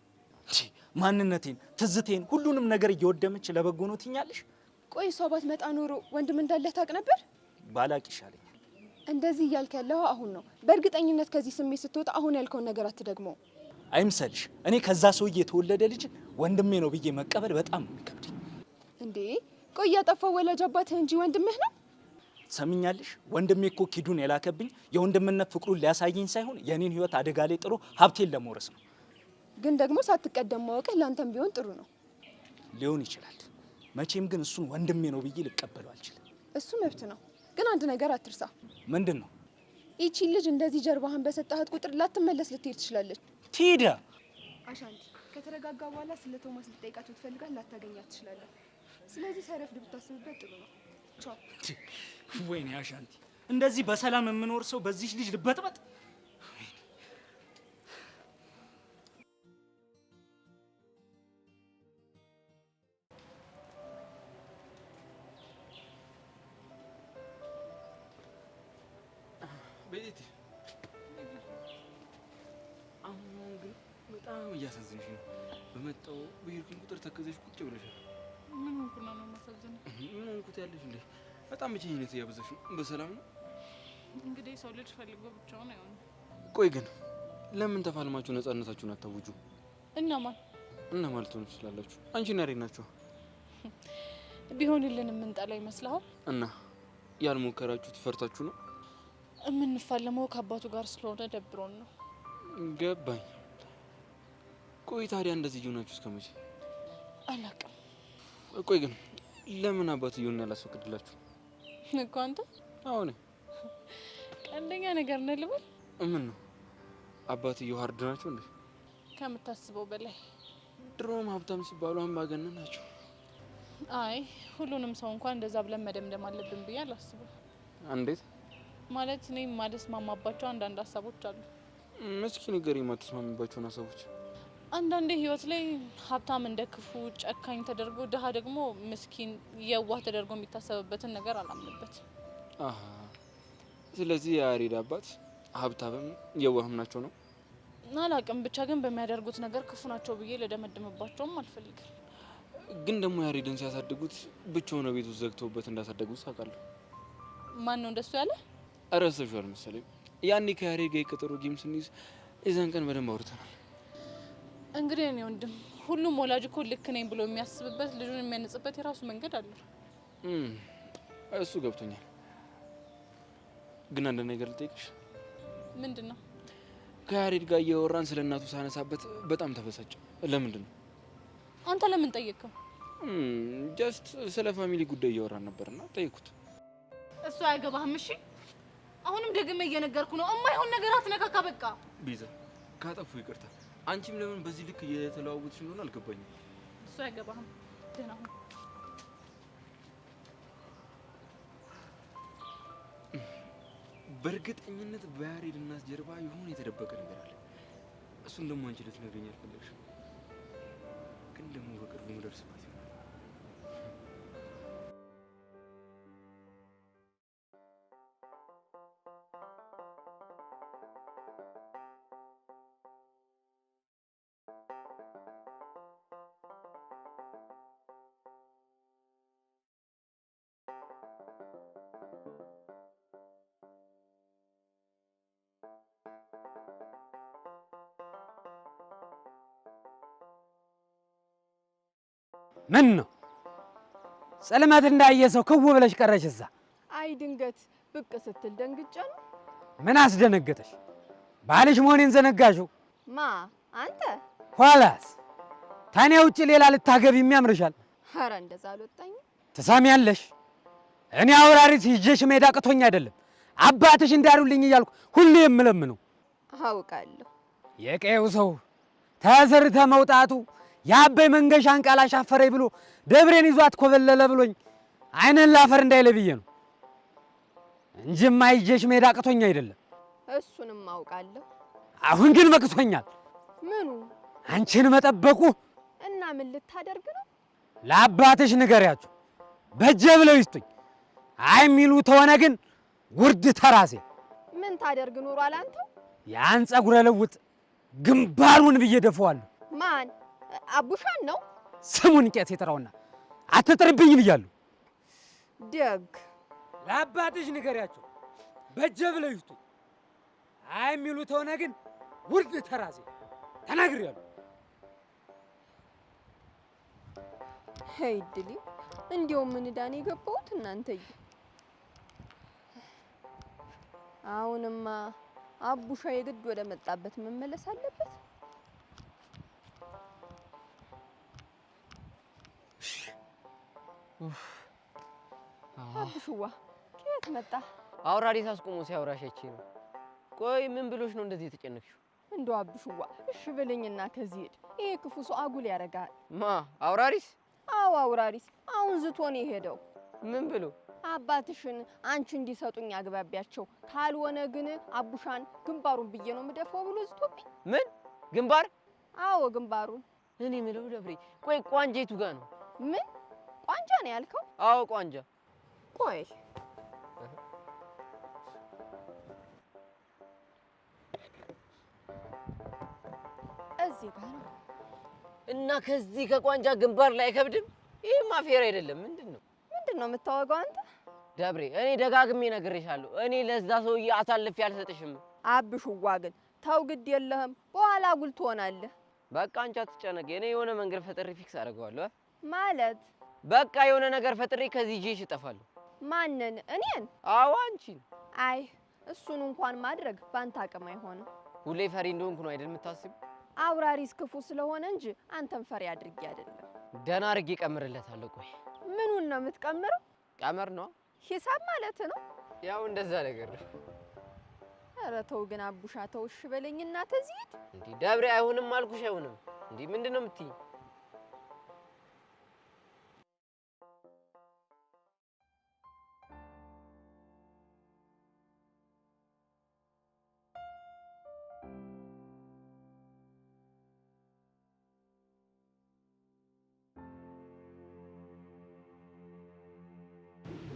ማንነቴን፣ ትዝቴን፣ ሁሉንም ነገር እየወደመች ለበጎ ነው ትኛለሽ? ቆይ እሷ ባትመጣ ኖሮ ወንድም እንዳለህ ታውቅ ነበር? ባላቅ ይሻለኛል። እንደዚህ እያልክ ያለው አሁን ነው። በእርግጠኝነት ከዚህ ስሜት ስትወጣ አሁን ያልከውን ነገር አትደግመው። አይምሰልሽ። እኔ ከዛ ሰውዬ የተወለደ ልጅ ወንድሜ ነው ብዬ መቀበል በጣም ነው የሚከብደኝ። እንዴ ቆይ ያጠፋው ወላጅ አባትህ እንጂ ወንድምህ ነው? ሰምኛለሽ? ወንድሜ እኮ ኪዱን የላከብኝ የወንድምነት ፍቅሩን ሊያሳየኝ ሳይሆን የኔን ህይወት አደጋ ላይ ጥሎ ሀብቴን ለመውረስ ነው። ግን ደግሞ ሳትቀደም ማወቅህ ለአንተም ቢሆን ጥሩ ነው። ሊሆን ይችላል። መቼም ግን እሱን ወንድሜ ነው ብዬ ልቀበለው አልችልም። እሱ መብት ነው። ግን አንድ ነገር አትርሳ። ምንድን ነው? ይቺ ልጅ እንደዚህ ጀርባህን በሰጣህት ቁጥር ላትመለስ ልትሄድ ትችላለች። ትሄዳ። አሻንቲ ከተረጋጋ በኋላ ስለ ቶማስ ልጠይቃት ብትፈልጋት ላታገኛት ትችላለህ። ስለዚህ ሳይረፍድ ብታስብበት ጥሩ ነው። ቻው። ወይኔ አሻንቲ፣ እንደዚህ በሰላም የምኖር ሰው በዚህ ልጅ ልበጥበጥ? ቤቲ አሁን ግን በጣም እያሳዝንሽ ነው። በመጣው በሄድኩኝ ቁጥር ተከዘሽ ቁጭ ብለሻል። ምን ሆንኩና ነው የማሳዝነው? ምን ሆንኩት ያለሽ እንዴ? በጣም ብቸኝነት እያበዛሽ ነው። በሰላም ነው? እንግዲህ ሰው ልጅ ፈልጎ ብቻውን አይሆንም። ቆይ ግን ለምን ተፋልማችሁ ነፃነታችሁን አታውጁ? እኛማን እና ማለት ነው ስላላችሁ አንቺ እና ያሬድ ናችሁ። ቢሆንልን የምንጠላው ይመስልሃል? እና ያልሞከራችሁት ፈርታችሁ ነው? የምንፋለመው ከአባቱ ጋር ስለሆነ ደብሮን ነው። ገባኝ። ቆይ ታዲያ እንደዚህ እየሆናችሁ እስከመቼ? አላውቅም። ቆይ ግን ለምን አባትየውን ያላስፈቅድላችሁ? እኮ አንተ አሁን ቀንደኛ ነገር ነህ ልበል? ምን ነው አባትየው ሀርድ ናቸው እንዴ? ከምታስበው በላይ። ድሮም ሀብታም ሲባሉ አምባገነን ናቸው። አይ ሁሉንም ሰው እንኳን እንደዛ ብለን መደምደም አለብን ብዬ አላስብም። እንዴት ማለት? እኔ ማልስማማባቸው አንዳንድ ሀሳቦች አሉ። እስኪ ንገሪኝ የማትስማሚባቸውን ሀሳቦች። አንዳንዴ ህይወት ላይ ሀብታም እንደ ክፉ ጨካኝ ተደርጎ ድሀ ደግሞ ምስኪን የዋህ ተደርጎ የሚታሰብበትን ነገር አላምንበት። አሃ ስለዚህ የያሬድ አባት ሀብታምም የዋህም ናቸው ነው? አላውቅም፣ ብቻ ግን በሚያደርጉት ነገር ክፉ ናቸው ብዬ ለደመድምባቸውም አልፈልግም። ግን ደግሞ ያሬድን ሲያሳድጉት ብቻውን ቤት ውስጥ ዘግተውበት እንዳሳደጉት ታውቃለሁ። ማን ነው እንደሱ ያለ? ረስተሽዋል መሰለኝ። ያኔ ከያሬድ ጋር የቀጠሮ ጌም ስንይዝ የዛን ቀን በደንብ አውርተናል። እንግዲህ እኔ ወንድም ሁሉም ወላጅ እኮ ልክ ነኝ ብሎ የሚያስብበት ልጁን የሚያንጽበት የራሱ መንገድ አለው። እሱ ገብቶኛል። ግን አንድ ነገር ልጠይቅሽ። ምንድን ነው? ከያሬድ ጋር እያወራን ስለ እናቱ ሳነሳበት በጣም ተበሳጨ። ለምንድን ነው? አንተ ለምን ጠየቅከው? ጀስት ስለ ፋሚሊ ጉዳይ እያወራን ነበርና ጠየቅኩት። እሱ አያገባህም። እሺ አሁንም ደግሜ እየነገርኩ ነው፣ እማይሆን ነገር አትነካካ። በቃ ቤዛ ካጠፉ ይቅርታ። አንቺም ለምን በዚህ ልክ እየተለዋወጥሽ እንደሆነ አልገባኝም። እሱ አያገባህም። ደህና ሁን። በእርግጠኝነት በያሬድ እናት ጀርባ የሆነ የተደበቀ ነገር አለ። እሱን ደግሞ አንቺ ልትነግሪኝ አልፈለግሽም። ግን ደግሞ በቅርቡ የምደርስበት ይሆናል። ምን ነው ጸልመት እንዳየ ሰው ክው ብለሽ ቀረሽ እዛ? አይ ድንገት ብቅ ስትል ደንግጬ ነው። ምን አስደነገጠሽ? ባልሽ መሆኔን ዘነጋሽው? ማ አንተ? ኋላስ ታኔ ውጭ ሌላ ልታገቢ የሚያምርሻል? ኧረ እንደዛ አልወጣኝም። ትሰሚያለሽ? እኔ አውራሪት ይዤሽ መሄድ አቅቶኝ አይደለም አባትሽ እንዳሉልኝ እያልኩ ሁሌ የምለምነው። አውቃለሁ። የቀየው ሰው ተሰርተ መውጣቱ የአበይ መንገሻን ቃል አሻፈረኝ ብሎ ደብሬን ይዟት ኮበለለ ብሎኝ አይነን ላፈር እንዳይለ ብዬ ነው እንጂማ ይዤሽ መሄድ አቅቶኝ አይደለም። እሱንም አውቃለሁ። አሁን ግን መቅቶኛል። ምኑ? አንቺን መጠበቁ። እና ምን ልታደርግ ነው? ለአባትሽ ንገሪያቸው በጀ ብለው ይስጡኝ። አይ የሚሉ ተሆነ ግን ውርድ ተራሴ። ምን ታደርግ ኑሯል አንተ? ያን ጸጉረ ልውጥ ግንባሩን ብዬ ደፈዋለሁ። ማን? አቡሻን ነው? ስሙን ቄስ የጠራውና አትጥርብኝ ብያለሁ። ደግ ለአባትሽ ንገሪያቸው በጀ ብለው ይስጡኝ። አይ የሚሉ ተሆነ ግን ውርድ ተራሴ ተናግሬያለሁ። ሄይ ድሊ እንዲያው ምን ዳኔ የገባሁት እናንተዬ። አሁንማ አቡሻ የግድ ወደ መጣበት መመለስ አለበት። አቡሽዋ ከየት መጣ? አውራሪስ አስቆሞ ሲያወራሽ ነው። ቆይ ምን ብሎሽ ነው እንደዚህ የተጨነቅሽው? እንደው አቡሽዋ እሺ በለኝና ከዚህ ሄድ። ይሄ ክፉ ሰው አጉል ያደርጋል። ማ አውራሪስ? አዎ አውራሪስ። አሁን ዝቶ ነው የሄደው። ምን ብሎ? አባትሽን አንቺ እንዲሰጡኝ አግባቢያቸው፣ ካልሆነ ግን አቡሻን ግንባሩን ብዬ ነው የምደፋው ብሎ ዝቶብኝ። ምን ግንባር? አዎ ግንባሩን። እኔ የምለው ደብሬ፣ ቆይ ቋንጃይቱ ጋር ነው? ምን ቋንጃ ነው ያልከው? አዎ ቋንጃ። ቆይ እዚህ ጋር ነው። እና ከዚህ ከቋንጃ ግንባር ላይ አይከብድም? ይሄማ ፌር አይደለም። ምንድነው የምታወጋው አንተ? ደብሬ እኔ ደጋግሜ ነግሬሻለሁ። እኔ ለዛ ሰውዬ አሳልፌ አልሰጥሽም። አብሽዋ ግን ተው ግድ የለህም በኋላ ጉል ትሆናለህ። በቃ አንቺ አትጨነቂ። እኔ የሆነ መንገድ ፈጥሬ ፊክስ አደርገዋለሁ። ማለት በቃ የሆነ ነገር ፈጥሬ ከዚህ ይዤሽ እጠፋለሁ። ማንን? እኔን? አዎ አንቺን። አይ እሱን እንኳን ማድረግ ባንተ አቅም አይሆንም። ሁሌ ፈሪ እንደሆንኩ ነው አይደል የምታስቢው? አውራሪስ ክፉ ስለሆነ እንጂ አንተን ፈሪ አድርጌ አይደለም። ደህና አድርጌ እቀምርለታለሁ። ቆይ ምኑን ነው የምትቀምረው? ቀመር ነው ሂሳብ ማለት ነው። ያው እንደዛ ነገር ነው። ኧረ ተው ግን አቡሻ ተው እሺ በለኝና ተዚህት እንዴ ደብሬ አይሆንም አልኩሽ። አይሆንም እንዴ ምንድነው የምትይኝ?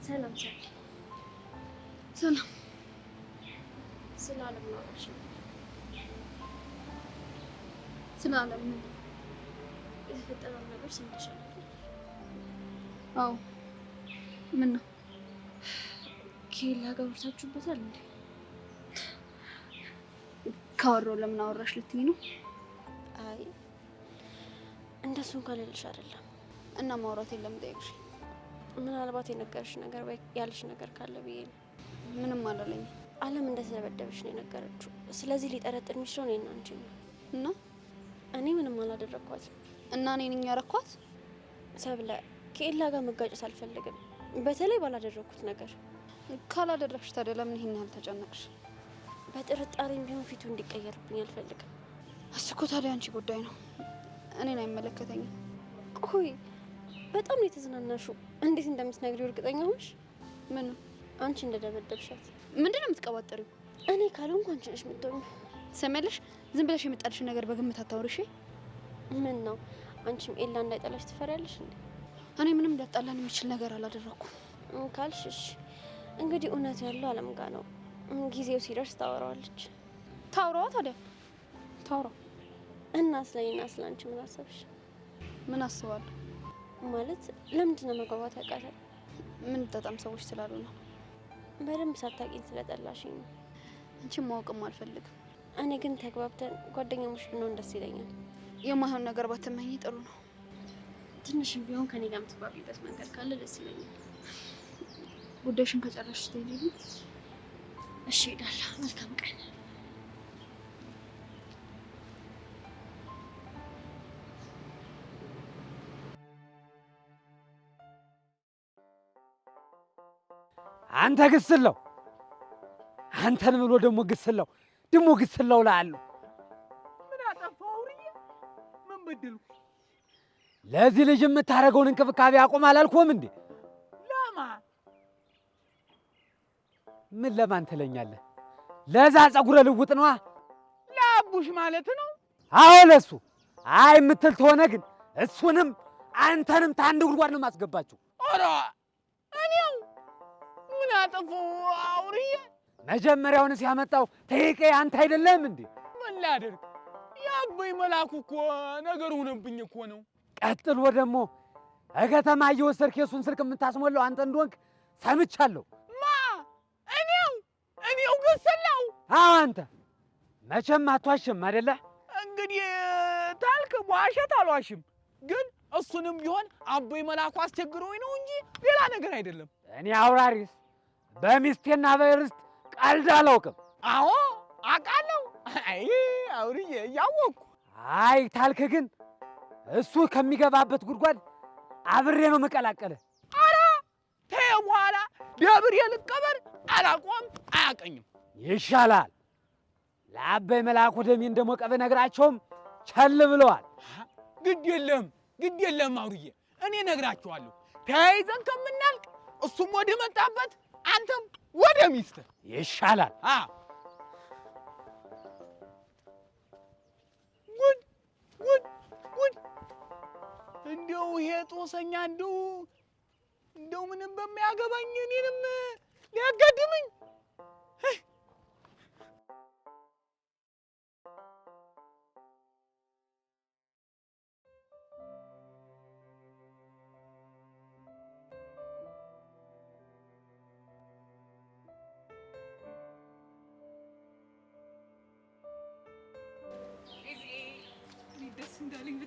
ሰላም ሰላም። ስለ ዓለም ነው እሺ? ስለ ዓለም የተፈጠረው ነገር ሰምተሻል? አዎ። ምን ነው? ከሌላ ጋር ወርታችሁበታል እንዴ? ካወራው ለምን አወራሽ ልትይ ነው? አይ እንደሱ እንኳን ልልሽ አይደለም። እና ማውራት የለም ጠይቅሽ። ምናልባት የነገርሽ ነገር ወይ ያልሽ ነገር ካለ ብዬ ነው። ምንም አላለኝ። ዓለም እንደተደበደበሽ ነው የነገረችው። ስለዚህ ሊጠረጥር የሚችለው እኔና አንቺ ነው። እና እኔ ምንም አላደረኳትም። እና እኔ ነኝ ያረኳት? ሰብለ ከኤላ ጋር መጋጨት አልፈልግም፣ በተለይ ባላደረኩት ነገር። ካላደረግሽ ታዲያ ለምን ይሄን ያህል ተጨነቅሽ? በጥርጣሬም ቢሆን ፊቱ እንዲቀየርብኝ አልፈልግም። እሱ እኮ ታዲያ አንቺ ጉዳይ ነው፣ እኔን አይመለከተኝም። ቆይ በጣም ነው የተዝናናሽው። እንዴት እንደምትነግሪው እርግጠኛ ሆንሽ? ምን አንቺ እንደደበደብሻት? ምንድን ነው የምትቀባጠሪው? እኔ ካልሆንኩ አንቺ ነሽ የምትሆኚው። ትሰሚያለሽ? ዝም ብለሽ የመጣልሽን ነገር በግምት አታውሪሽ። ምን ነው አንቺም ኤላ እንዳይጠላሽ ትፈሪያለሽ እንዴ? እኔ ምንም ሊያጣላን የሚችል ነገር አላደረኩም ካልሽ እሺ። እንግዲህ እውነት ያለው ዓለም ጋር ነው። ጊዜው ሲደርስ ታወራዋለች። ታውራዋ ታዲያ ታውራው። እና ስለኔና ስለአንቺ ምን አሰብሽ? ምን አስባለሁ ማለት ለምንድን ነው መግባባት ያቃተን? ምን ተጣጣም ሰዎች ስላሉ ነው። በደንብ ሳታውቂኝ ስለጠላሽኝ ነው። አንቺን ማወቅም አልፈልግም። እኔ ግን ተግባብተን ጓደኛሞች ብንሆን ደስ ይለኛል። የማይሆን ነገር ባትመኝ ጥሩ ነው። ትንሽም ቢሆን ከኔ ጋር የምትግባቢበት መንገድ ካለ ደስ ይለኛል። ጉዳይሽን ከጨረስሽ ትሄጂ? እሺ እሄዳለሁ። መልካም ቀን። አንተ ግስለው፣ አንተን ብሎ ደግሞ ግስለው ላሉ ምን አጠፋሁ? አውርዬ ምን በደልኩ? ለዚህ ልጅ የምታደርገውን እንክብካቤ አቁም አላልኩም እንዴ? ለማ ምን ለማን ትለኛለህ? ለዛ ጸጉረ ልውጥ ነዋ። ለአቡሽ ማለት ነው? አዎ ለሱ። አይ የምትል ተሆነ ግን እሱንም አንተንም ታንድ ጉድጓድ ነው ማስገባችሁ። ኧረ እኔው ምን አጠፋሁ? አውርዬ መጀመሪያውን ሲያመጣው ተይቄ አንተ አይደለም እንዴ? ምን ላድርግ? የአበይ መላኩ እኮ ነገር ሆነብኝ እኮ ነው። ቀጥሎ ደግሞ እከተማ እየወሰድክ የሱን ስልክ የምታስሞላው አንተ እንደሆንክ ሰምቻለሁ። ማ እኔው ገሰላው? አዎ አንተ መቼም አትዋሽም አይደለ? እንግዲህ ታልክ ዋሸት አልዋሽም፣ ግን እሱንም ቢሆን አበይ መላኩ አስቸግሮኝ ነው እንጂ ሌላ ነገር አይደለም። እኔ አውራሪስ በሚስቴና በርስት ቀልድ አላውቅም። አዎ አውቃለሁ። አይ አውርዬ እያወቅሁ። አይ ታልክ ግን እሱ ከሚገባበት ጉድጓድ አብሬ ነው መቀላቀለ። ኧረ ተይ በኋላ ደብሬ ልቀበር። አላውቀውም፣ አያውቀኝም። ይሻላል። ለአበይ መልአኩ ደሜ እንደሞቀ ብነግራቸውም ቸል ብለዋል። ግድ የለም አውርዬ፣ እኔ እነግራቸዋለሁ። ተያይዘን ከምናልቅ እሱም ወደ መጣበት አንተም ወደ ሚስትህ ይሻላል። ጉድ! እንደው ይሄ ጦሰኛ እንደው ምንም በሚያገባኝ እኔንም ሊያጋድመኝ።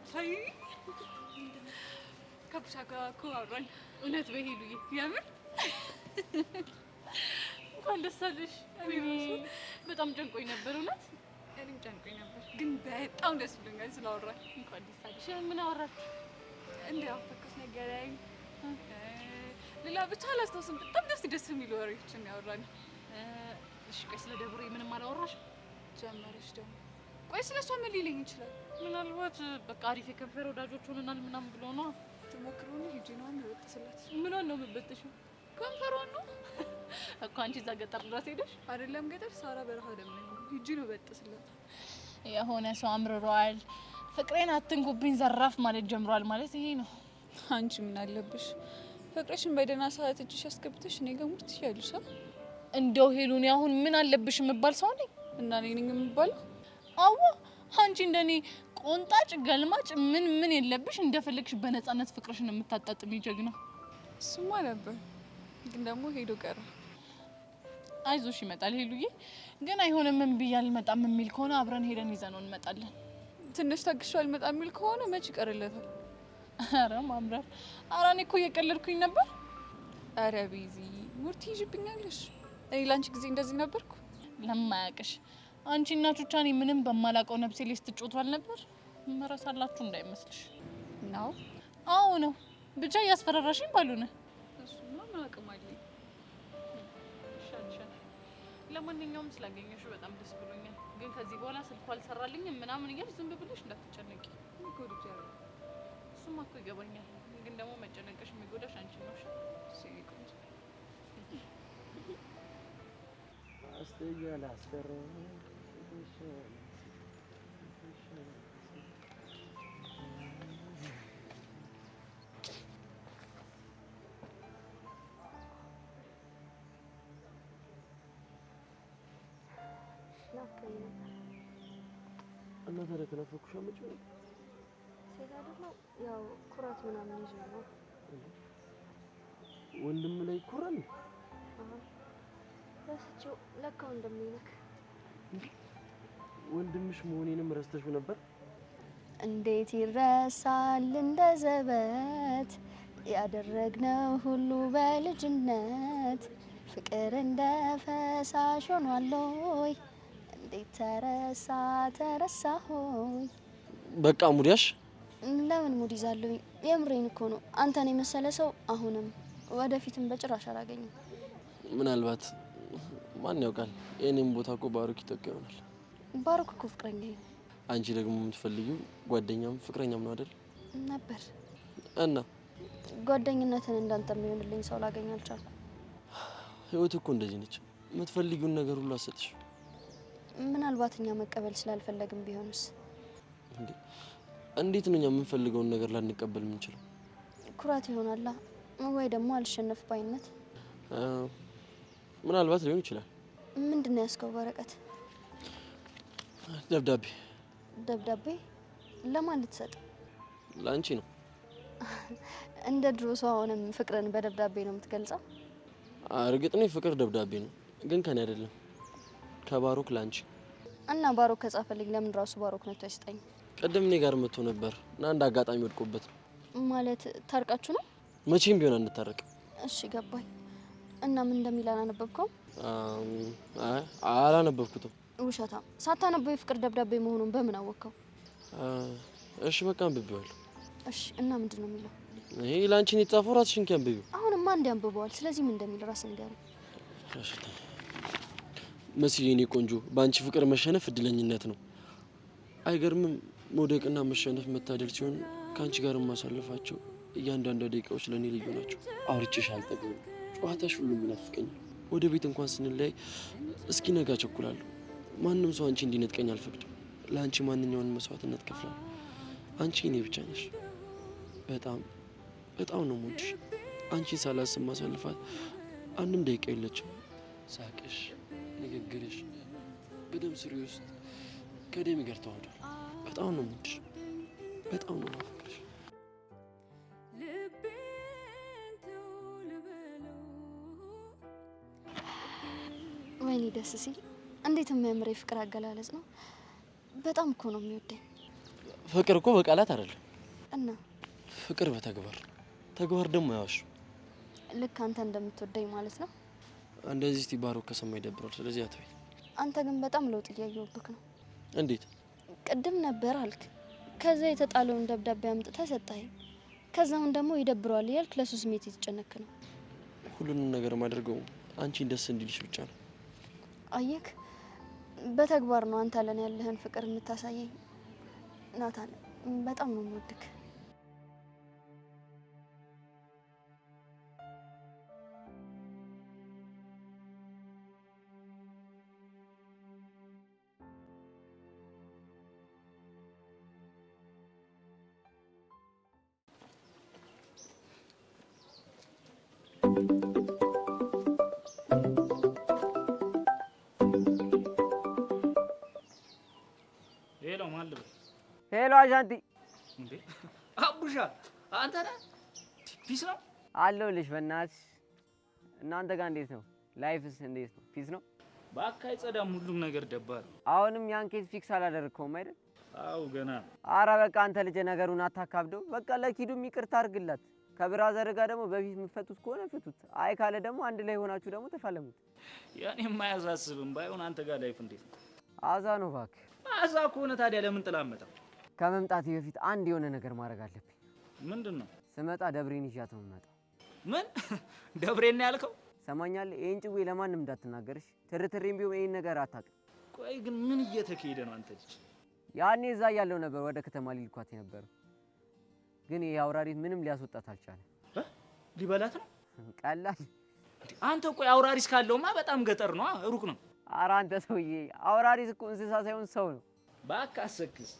ታይ ከብሻ ጋር እኮ አውራኝ እውነት በሄሉዬ የምር እንኳን ደስ አለሽ። በጣም ጨንቆኝ ነበር እውነት እኔም ጨንቆኝ ነበር፣ ግን በጣም ደስ ብሎኛል ስላወራኝ። እንኳን ደስ አለሽ። ምን አወራችሁ? እንዳፈኩት ነገር ሌላ ብቻ አላስታውስም። በጣም ደስ የሚሉ ወሬዎችን ያወራን። እሺ ቆይ ስለ ደብሬ ምንም አላወራሽ? ጀመረሽ ደግሞ። ቆይ ስለሷ ምን ሊለኝ ይችላል? ምናልባት በቃ አሪፍ የከንፈር ወዳጆች ሆነናል ምናምን ብሎ ነው። ትሞክሩን ሂጂ ነው የምበጥስላት። ምኗን ነው የምበጥሽው? ከንፈሯን ነው እኮ። አንቺ እዛ ገጠር ድረስ ሄደሽ አይደለም? ገጠር ሳራ በረሃ ደም ነው። ሂጂ ነው በጥስላት። የሆነ ሰው አምርሯል። ፍቅሬን አትንኩብኝ ዘራፍ ማለት ጀምሯል ማለት ይሄ ነው። አንቺ ምን አለብሽ? ፍቅርሽን በደህና ሰዓት እጅሽ አስገብተሽ እኔ ጋር ሙት ትችያለሽ። እንደው ሄሉን አሁን ምን አለብሽ የምባል ሰው ነኝ እና እኔ ነኝ የምባለው? አዎ አንቺ እንደኔ ቆንጣጭ ገልማጭ ምን የለብሽ፣ እንደፈለግሽ በነፃነት ፍቅርሽን የምታጣጥሚ ጀግና። እሱማ ነበር፣ ግን ደግሞ ሄዶ ቀረ። አይዞሽ ይመጣል ሄሉዬ። ግን አይሆንም እምቢ አልመጣም የሚል ከሆነ አብረን ሄደን ይዘነው እንመጣለን። ትንሽ ታግሽው አልመጣም የሚል ከሆነ መች ይቀርለታል? አረ ማምረር። አረ እኔ እኮ እየቀለድኩኝ ነበር። አረ ቢዚ ሙርት ይጅብኛለሽ። እኔ ላንቺ ጊዜ እንደዚህ ነበርኩ? ለማያቅሽ አንቺ እና ቹቻኔ ምንም በማላቀው ነብሴ ላይ ስትጮቷል ነበር። መረሳላችሁ እንዳይመስልሽ ነው። አዎ ነው ብቻ እያስፈራራሽኝ ባሉነ እሱማ ምን አቅም አለኝ። ሻንሻን ለማንኛውም ስላገኘሽ በጣም ደስ ብሎኛል። ግን ከዚህ በኋላ ስልኩ አልሰራልኝም ምናምን እያልሽ ዝም ብለሽ እንዳትጨነቂ። ጎድጃ እሱማ እኮ ይገባኛል። ግን ደግሞ መጨነቅሽ የሚጎዳሽ አንቺ ነው። ሲቆንጆ አስተያየላ አስፈራ እና ታዲያ ከናፈኩሽ አመጪ ነው ሴት አይደለም ያው ኩራት ምናምን ይዞ ነው። ወንድም ላይ ኩራን ረስቼው ለካ ወንድሜ ነህ። ወንድምሽ መሆኔንም ረስተሽው ነበር? እንዴት ይረሳል እንደ ዘበት ያደረግነው ሁሉ በልጅነት ፍቅር እንደ ፈሳሽ ሆኗል ወይ እንዴት ተረሳ ሆይ። በቃ ሙዲያሽ። ለምን ሙድ ይዛለሁኝ? የምሬን እኮ ነው። አንተን የመሰለ ሰው አሁንም ወደፊትም በጭራሽ አላገኝም። ምናልባት ማን ያውቃል? የኔም ቦታ እኮ ባሩክ ይተካ ይሆናል። ባሩክ እኮ ፍቅረኛዬ ነው። አንቺ ደግሞ የምትፈልጊው ጓደኛም ፍቅረኛም ነው አይደል? ነበር እና ጓደኝነትን እንዳንተ የሚሆንልኝ ሰው ላገኝ አልቻልኩም። ህይወት እኮ እንደዚህ ነች። የምትፈልጊውን ነገር ሁሉ አሰጥሽ። ምናልባት እኛ መቀበል ስላልፈለግም ቢሆንስ? እንዴት ነው እኛ የምንፈልገውን ነገር ላንቀበል የምንችለው? ኩራት ይሆናላ ወይ ደግሞ አልሸነፍ ባይነት። ምናልባት ሊሆን ይችላል። ምንድነው ያስከው? ወረቀት? ደብዳቤ። ደብዳቤ ለማን ልትሰጥ? ለአንቺ ነው። እንደ ድሮ ሰው አሁንም ፍቅርን በደብዳቤ ነው የምትገልጸው? እርግጥ ነው ፍቅር ደብዳቤ ነው፣ ግን ከኔ አይደለም ከባሩክ ላንቺ። እና ባሩክ ከጻፈልኝ ለምን ራሱ ባሩክ ነው ተስጠኝ? ቀደም እኔ ጋር መጥቶ ነበር እና አንድ አጋጣሚ ወድቆበት ነው። ማለት ታርቃችሁ ነው? መቼም ቢሆን አንታረቅ። እሺ ገባኝ። እና ምን እንደሚል አላነበብከውም? አላነበብኩትም። ውሸታም። ሳታነበው የፍቅር ደብዳቤ መሆኑን በምን አወቅከው? እሺ በቃ አንብቤዋለሁ። እሺ እና ምንድን ነው የሚለው? ይሄ ላንቺ ነው የጻፈው፣ ራስሽን አንብቢው። አሁንማ አንዴ አንብበዋል። ስለዚህ ምን እንደሚል ራስን ንገረኝ። እሺ መስዬ የኔ ቆንጆ፣ በአንቺ ፍቅር መሸነፍ እድለኝነት ነው። አይገርምም? መውደቅና መሸነፍ መታደል ሲሆን ከአንቺ ጋር የማሳልፋቸው እያንዳንዱ ደቂቃዎች ለእኔ ልዩ ናቸው። አውርቼሽ አልጠግብም። ጨዋታሽ ሁሉም ይናፍቀኛል። ወደ ቤት እንኳን ስንለያይ እስኪ ነጋ ቸኩላለሁ። ማንም ሰው አንቺ እንዲነጥቀኝ አልፈቅድም። ለአንቺ ማንኛውን መስዋዕትነት ከፍላለሁ። አንቺ እኔ ብቻ ነሽ። በጣም ነው የምወድሽ። አንቺን ሳላስብ ማሳልፋት አንድም ደቂቃ የለችም። ሳቅሽ፣ ንግግርሽ በደም ስሪ ውስጥ ከደሜ ጋር ተዋህዷል። በጣም ነው የምወድሽ። በጣም ነው የማፈቅርሽ። ወይኔ ደስ ሲል! እንዴት የሚያምር የፍቅር አገላለጽ ነው። በጣም እኮ ነው የሚወደኝ። ፍቅር እኮ በቃላት አይደለም እና ፍቅር በተግባር ተግባር ደግሞ ያውሽ ልክ አንተ እንደምትወደኝ ማለት ነው። እንደዚህ እስቲ ባሮክ ከሰማ ይደብራል። ስለዚህ አትበይ። አንተ ግን በጣም ለውጥ እያየሁብክ ነው። እንዴት? ቅድም ነበር አልክ፣ ከዛ የተጣለውን ደብዳቤ አምጥተህ ሰጠኸኝ፣ ከዛውን ደግሞ ይደብረዋል እያልክ ለሱ ስሜት የተጨነክ ነው። ሁሉንም ነገር ማድረገው አንቺን ደስ እንዲልሽ ብቻ ነው። አየክ፣ በተግባር ነው አንተ ለኔ ያለህን ፍቅር የምታሳየኝ። ናታን በጣም ነው የምወድክ። ሄሎ ማልበ ሄሎ አሻንቲ እንዴ አቡሻ አንተ ነህ? ፒስ ነው አለሁልሽ። በእናትሽ እናንተ ጋር እንዴት ነው? ላይፍስ እንዴት ነው? ፒስ ነው? በአካይ ጸዳም ሁሉም ነገር ደባል። አሁንም ያን ኬስ ፊክስ አላደረግከውም አይደል? አው ገና። አረ በቃ አንተ ልጅ ነገሩን አታካብደው። በቃ ለኪዱም ይቅርታ አድርግላት። ከብራዘር ጋር ደግሞ በፊት የምትፈቱት ከሆነ ፍቱት። አይ ካለ ደግሞ አንድ ላይ ሆናችሁ ደግሞ ተፋለሙት። ያኔም አያሳስብም። ባይሆን አንተ ጋር ላይፍ እንዴት ነው? አዛ ነው እባክህ። አዛ ከሆነ ታዲያ ለምን ጥላ መጣ? ከመምጣቴ በፊት አንድ የሆነ ነገር ማድረግ አለብኝ። ምንድን ነው? ስመጣ ደብሬን ይዣት ነው የምመጣው። ምን ደብሬን ነው ያልከው? ሰማኛለህ? ይሄን ጭዌ ለማንም እንዳትናገርሽ። ትርትሬም ቢሆን ይሄን ነገር አታውቅም። ቆይ ግን ምን እየተካሄደ ነው? አንተ ልጅ ያኔ እዛ ያለው ነበር ወደ ከተማ ሊልኳት የነበረው፣ ግን ይሄ አውራሪት ምንም ሊያስወጣት አልቻለም። ሊበላት ነው? ቀላል። አንተ ቆይ አውራሪስ ካለውማ በጣም ገጠር ነው፣ ሩቅ ነው። ኧረ አንተ ሰውዬ አውራሪስ እኮ እንስሳ ሳይሆን ሰው ነው። እባክህ አሰክስ።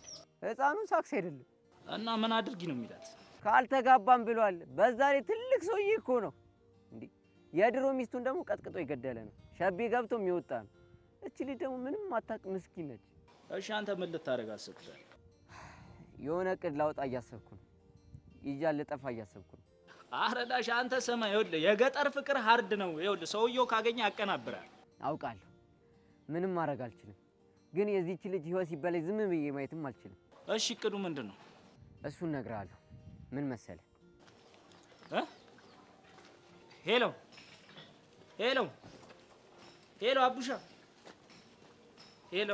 ህፃኑን ሳክስ አይደለም። እና ምን አድርጊ ነው የሚላት? ካልተጋባም ብሏል። በዛ ላይ ትልቅ ሰውዬ እኮ ነው እንዴ። የድሮ ሚስቱን ደግሞ ቀጥቅጦ የገደለ ነው። ሸቤ ገብቶ የሚወጣ ነው። እቺ ልጅ ደግሞ ምንም አታውቅ ምስኪን ነች። እሺ አንተ ምን ልታደርግ አሰብኩታል? የሆነ እቅድ ላውጣ እያሰብኩ ነው። ይዣል ልጠፋ እያሰብኩ ነው። አረዳሽ አንተ ሰማ። ይኸውልህ የገጠር ፍቅር ሀርድ ነው። ይኸውልህ ሰውየው ካገኘ ያቀናብራል። አውቃለሁ። ምንም ማድረግ አልችልም። ግን የዚህች ልጅ ህይወት ሲበላይ ዝም ብዬ ማየትም አልችልም። እሺ እቅዱ ምንድን ነው? እሱን እነግርሃለሁ። ምን መሰለህ? ሄሎ ሄሎ ሄሎ አቡሻ ሄሎ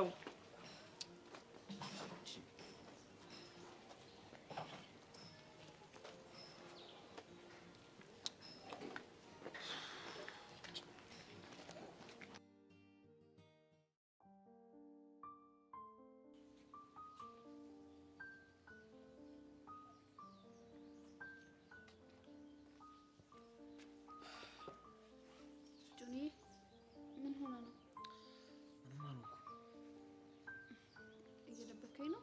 ምን ሆነ ነው? ምንም አልሆንኩም። እየደበከኝ ነው?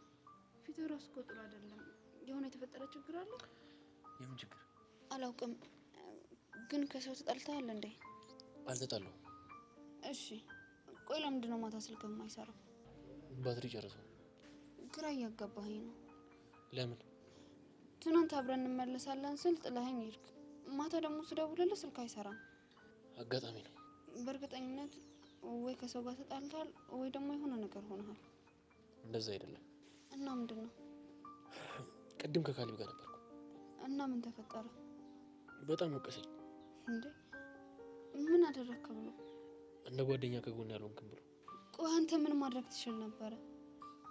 ፊትህ ራሱ እኮ ጥሩ አይደለም። የሆነ የተፈጠረ ችግር አለ? የምን ችግር? አላውቅም። ግን ከሰው ተጣልተሃል እንዴ? አልተጣለሁም። እሺ ቆይ ለምንድን ነው ማታ ስልክ የማይሰራው? ባትሪ ጨርሰው። ግራ እያጋባኸኝ ነው። ለምን? ትናንት አብረን እንመለሳለን ስል ጥለኸኝ ሄድክ። ማታ ደግሞ ስደውልልህ ስልክ አይሰራም። አጋጣሚ ነው። በእርግጠኝነት ወይ ከሰው ጋር ተጣልተሃል ወይ ደግሞ የሆነ ነገር ሆነሃል። እንደዛ አይደለም። እና ምንድን ነው? ቅድም ከካሊብ ጋር ነበርኩ። እና ምን ተፈጠረ? በጣም ወቀሰኝ። እንዴ ምን አደረግክ ብሎ? እንደ ጓደኛ ከጎን ያልሆንክም ብሎ። ቆይ አንተ ምን ማድረግ ትችል ነበረ?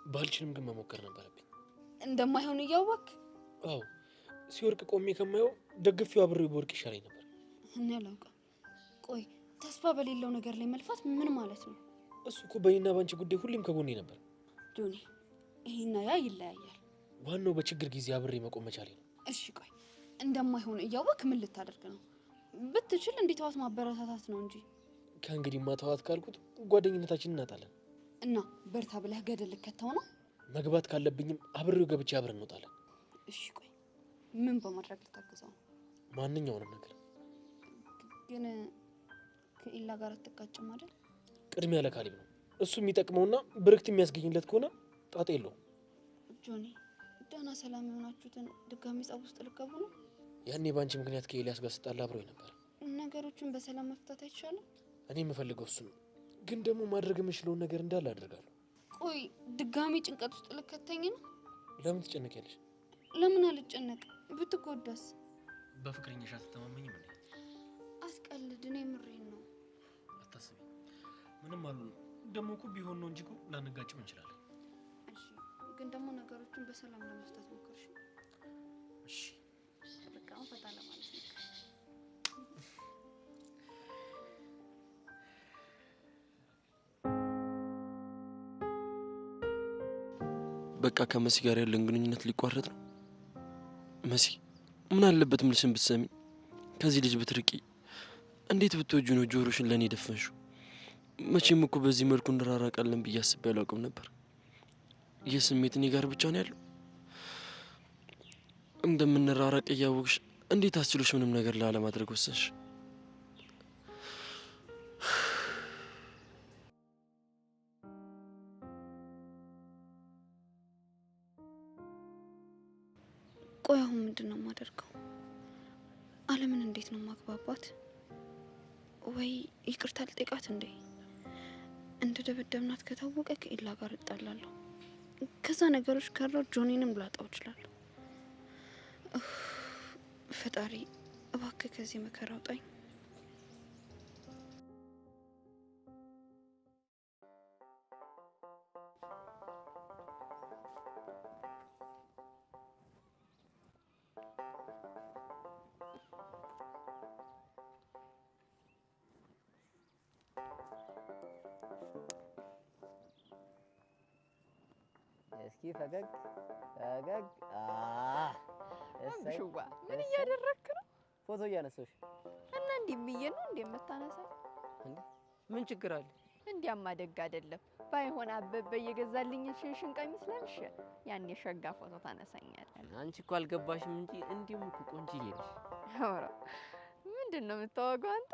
ባልችልም ግን መሞከር ነበረብኝ። እንደማይሆን እያወቅህ? አዎ ሲወርቅ ቆሜ ከማየው ደግፌው አብሬው በወርቅ ይሻለኝ ነበር። እኔ አላውቅም። ቆይ ተስፋ በሌለው ነገር ላይ መልፋት ምን ማለት ነው? እሱ እኮ በእኔና ባንቺ ጉዳይ ሁሌም ከጎኔ ነበር። ጆኒ ይሄና ያ ይለያያል። ዋናው በችግር ጊዜ አብሬ መቆም መቻሌ ነው። እሺ ቆይ እንደማይሆን እያወቅህ ምን ልታደርግ ነው? ብትችል እንዴት ተዋት ማበረታታት ነው እንጂ። ከእንግዲህ ማተዋት ካልኩት ጓደኝነታችንን እናጣለን። እና በርታ ብለህ ገደል ልከተው ነው? መግባት ካለብኝም አብሬው ገብቼ አብረን እንወጣለን። እሺ ቆይ ምን በማድረግ ልታገዛው ነው? ማንኛውንም ነገር። ግን ከኢላ ጋር አትጋጭም አይደል? ቅድሚያ ለካሊብ ነው። እሱ የሚጠቅመውና ብርክት የሚያስገኝለት ከሆነ ጣጣ የለውም። ጆኒ ደህና ሰላም የሆናችሁትን ድጋሚ ጸብ ውስጥ ልገቡ ነው? ያኔ ባንቺ ምክንያት ከኤልያስ ጋር ስጣላ አብሮኝ ነበር። ነገሮችን በሰላም መፍታት አይቻልም? እኔ የምፈልገው እሱ ነው። ግን ደግሞ ማድረግ የምችለውን ነገር እንዳለ አደርጋለሁ። ቆይ ድጋሚ ጭንቀት ውስጥ ልከተኝ ነው? ለምን ትጨነቂያለሽ? ለምን አልጨነቅ? ብትጎዳስ? በፍቅረኛሽ አትተማመኝም እንዴ? አስቀልድ፣ እኔ ምሬን ነው። አታስቢ፣ ምንም አልሆንም። ደግሞ እኮ ቢሆን ነው እንጂ እኮ ላንጋጭም እንችላለን። እሺ፣ ግን ደግሞ ነገሮችን በሰላም ለመፍታት ሞክርሽ። እሺ፣ በቃ ፈታ ለማለት ነው። በቃ ከመሲ ጋር ያለን ግንኙነት ሊቋረጥ ነው። መሲ ምን አለበት ምልሽን ብትሰሚ፣ ከዚህ ልጅ ብትርቂ። እንዴት ብትወጁ ነው ጆሮሽን ለኔ ደፈንሹ? መቼም እኮ በዚህ መልኩ እንራራቃለን ብዬ አስቤ አላውቅም ነበር። ይህ ስሜት እኔ ጋር ብቻ ነው ያለው። እንደምንራራቅ እያወቅሽ እንዴት አስችሎሽ ምንም ነገር ላለማድረግ ወሰንሽ? ቆይ አሁን ምንድን ነው የማደርገው? አለምን እንዴት ነው ማግባባት? ወይ ይቅርታ ልጠይቃት እንዴ? እንደ ደበደብናት ከታወቀ ከኢላ ጋር እጣላለሁ። ከዛ ነገሮች ከራው ጆኒንም ላጣው እችላለሁ። ፈጣሪ እባክህ ከዚህ መከራ አውጣኝ። እስኪ ፈገግ ፈገግ። ሽዋ ምን እያደረክ ነው? ፎቶ እያነሳሽ እና እንዲህ ብዬ ነው እንዴ የምታነሳው? ምን ችግር አለ? እንዲያማ ደግ አይደለም። ባይሆን አበበ የገዛልኝ ሽንሽን ቀሚስ ለብሼ ያን የሸጋ ፎቶ ታነሳኛለህ። አንቺ እኮ አልገባሽም እንጂ እንዲሁም እኮ ቆንጆዬ ነሽ። ኧረ ምንድነው የምታወጋው አንተ?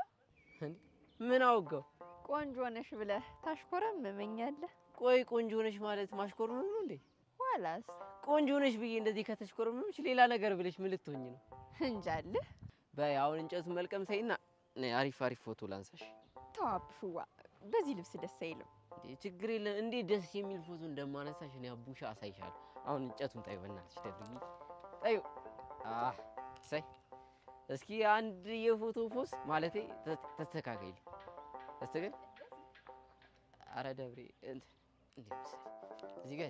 ምን አውጋው? ቆንጆ ነሽ ብለህ ታሽኮረመመኛለህ። ቆይ ቆንጆ ነሽ ማለት ማሽኮርመም ነው እንዴ? ኋላስ ቆንጆ ነሽ ብዬ እንደዚህ ከተሽኮረመምሽ ሌላ ነገር ብለሽ ምን ልትሆኝ ነው? እንጃልህ። በይ አሁን እንጨቱን መልቀም ሰይና አሪፍ አሪፍ ፎቶ ላንሳሽ። ተዋብሽዋ በዚህ ልብስ ደስ አይልም። ችግር የለም። እንዴት ደስ የሚል ፎቶ እንደማነሳሽ እኔ አቡሻ አሳይሻለሁ። አሁን እንጨቱን ጣዩ፣ በእናትሽ ደብልኝ ጣዩ። ሳይ እስኪ አንድ የፎቶ ፖስ ማለቴ ተስተካከይልኝ። ተስተካከይ። አረ ደብሬ እንዴ እዚህ ጋር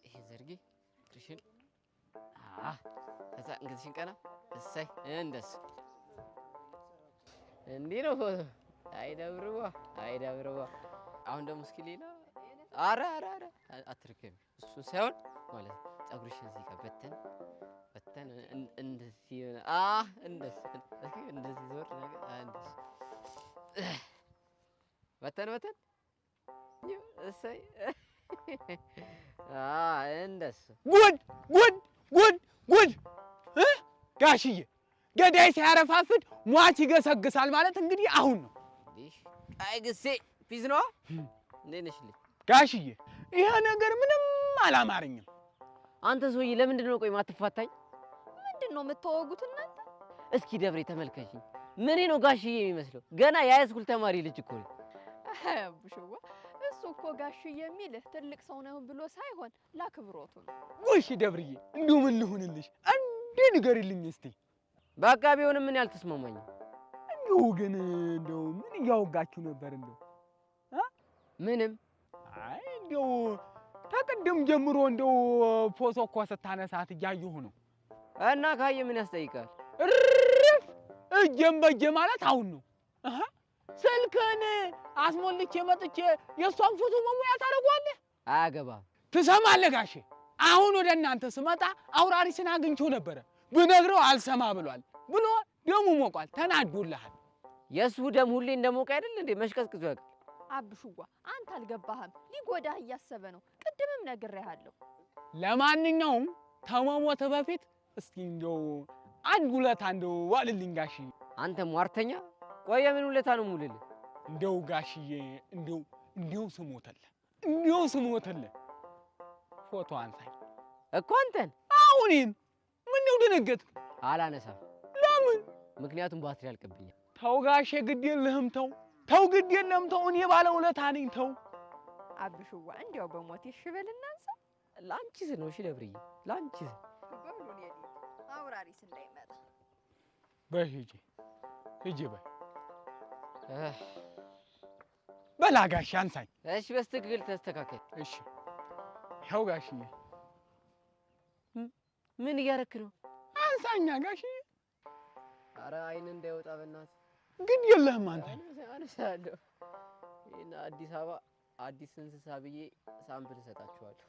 ይሄ ዘርጊ ትሽን ከዛ እንግዲህሽን ቀና እሰይ እንደሱ እንዲህ ነው ፎቶ። አይደብርዋ። አሁን ደግሞ እስኪ ሌላ አረ አትርከቢ። እሱ ሳይሆን ማለት ፀጉርሽን እዚህ ጋር በተን እንደዚህ እንደሱ እስኪ እንደዚህ ዞር ነገር እንደሱ በተን እሰይ እንደሱ። ጉድ ጋሽዬ፣ ገዳይ ሲያረፋፍድ ሟች ይገሰግሳል ማለት እንግዲህ አሁን ነው። አይ ግሴ ፊዝ ነው። እንዴት ነሽ ጋሽዬ? ይሄ ነገር ምንም አላማረኝም። አንተ ሰውዬ ለምንድን ነው ቆይ ማትፋታኝ? ምንድን ነው የምታወጉት እናንተ? እስኪ ደብሬ ተመልከሽኝ። ምን ነው ጋሽዬ የሚመስለው? ገና የሃይስኩል ተማሪ ልጅ እኮ ነው። አቡሽዋ እሱ እኮ ጋሽዬ የሚልህ ትልቅ ሰው ነው ብሎ ሳይሆን ላክብሮቱ ነው። ጎሽ ደብርዬ፣ እንደው ምን ልሁንልሽ? አንዴ ንገሪልኝ እስቲ። በቃ ቢሆንም ምን ያልተስማማኝ እንደው ግን እንደው ምን እያወጋችሁ ነበር? እንደው ምንም። አይ እንደው ተቀደም ጀምሮ እንደው ፎቶ እኮ ስታነሳት እያየሁ ነው። እና ካየ ምን ያስጠይቃል? እርፍ እጀም በጀ ማለት አሁን ነው። ስልክን አስሞልቼ መጥቼ የእሷን ፎቶ መሙያ ታደርጓለህ? አያገባም። ትሰማለህ ጋሼ? አሁን ወደ እናንተ ስመጣ አውራሪስን አግኝቼው ነበረ። ብነግረው አልሰማ ብሏል ብሎ ደሙ ሞቋል። ተናዶልሃል። የእሱ ደም ሁሌ እንደሞቀ አይደል እንዴ? መሽቀዝቅዞ ያውቃል። አብሽዋ አንተ አልገባህም። ሊጎዳህ እያሰበ ነው። ቅድምም ነግሬሃለሁ። ለማንኛውም ከመሞተ በፊት እስኪ እንደው አንድ ውለታ እንደው ዋልልኝ ጋሽዬ። አንተ ሟርተኛ! ቆይ የምን ውለታ ነው የምውልልህ? እንደው ጋሽዬ እንደው ስሞተልህ ፎቶ አንሳኝ እኮ አንተን። አሁን ምን ነው ደነገጥክ? አላነሳም። ለምን? ምክንያቱም ባትሪ አልቀብኛል። ተው ጋሼ፣ ግድ የለህም ተው ግድ የለህም ተው። እኔ ባለ ውለታ ነኝ ተው። አብሽዋ እንዲያው በሞት ይሽበል እናንሳ። ላንቺስ ነው። እሺ ደብርዬ ላንቺስ በሉ እኔ ልሂድ፣ አውራሪስ እንዳይመጣ። በይ ሂጂ ሂጂ በይ በላ ጋሽ አንሳኝ። እሺ በስትክክል ተስተካከል። እሺ ይኸው ጋሽዬ። ምን እያረክ ነው? አንሳኛ ጋሽዬ። ኧረ አይን እንዳይወጣ በእናትህ። ግን የለህም አንተ። አነሳለሁ። ይሄን አዲስ አበባ አዲስ እንስሳ ብዬ ሳምፕል እሰጣችኋለሁ።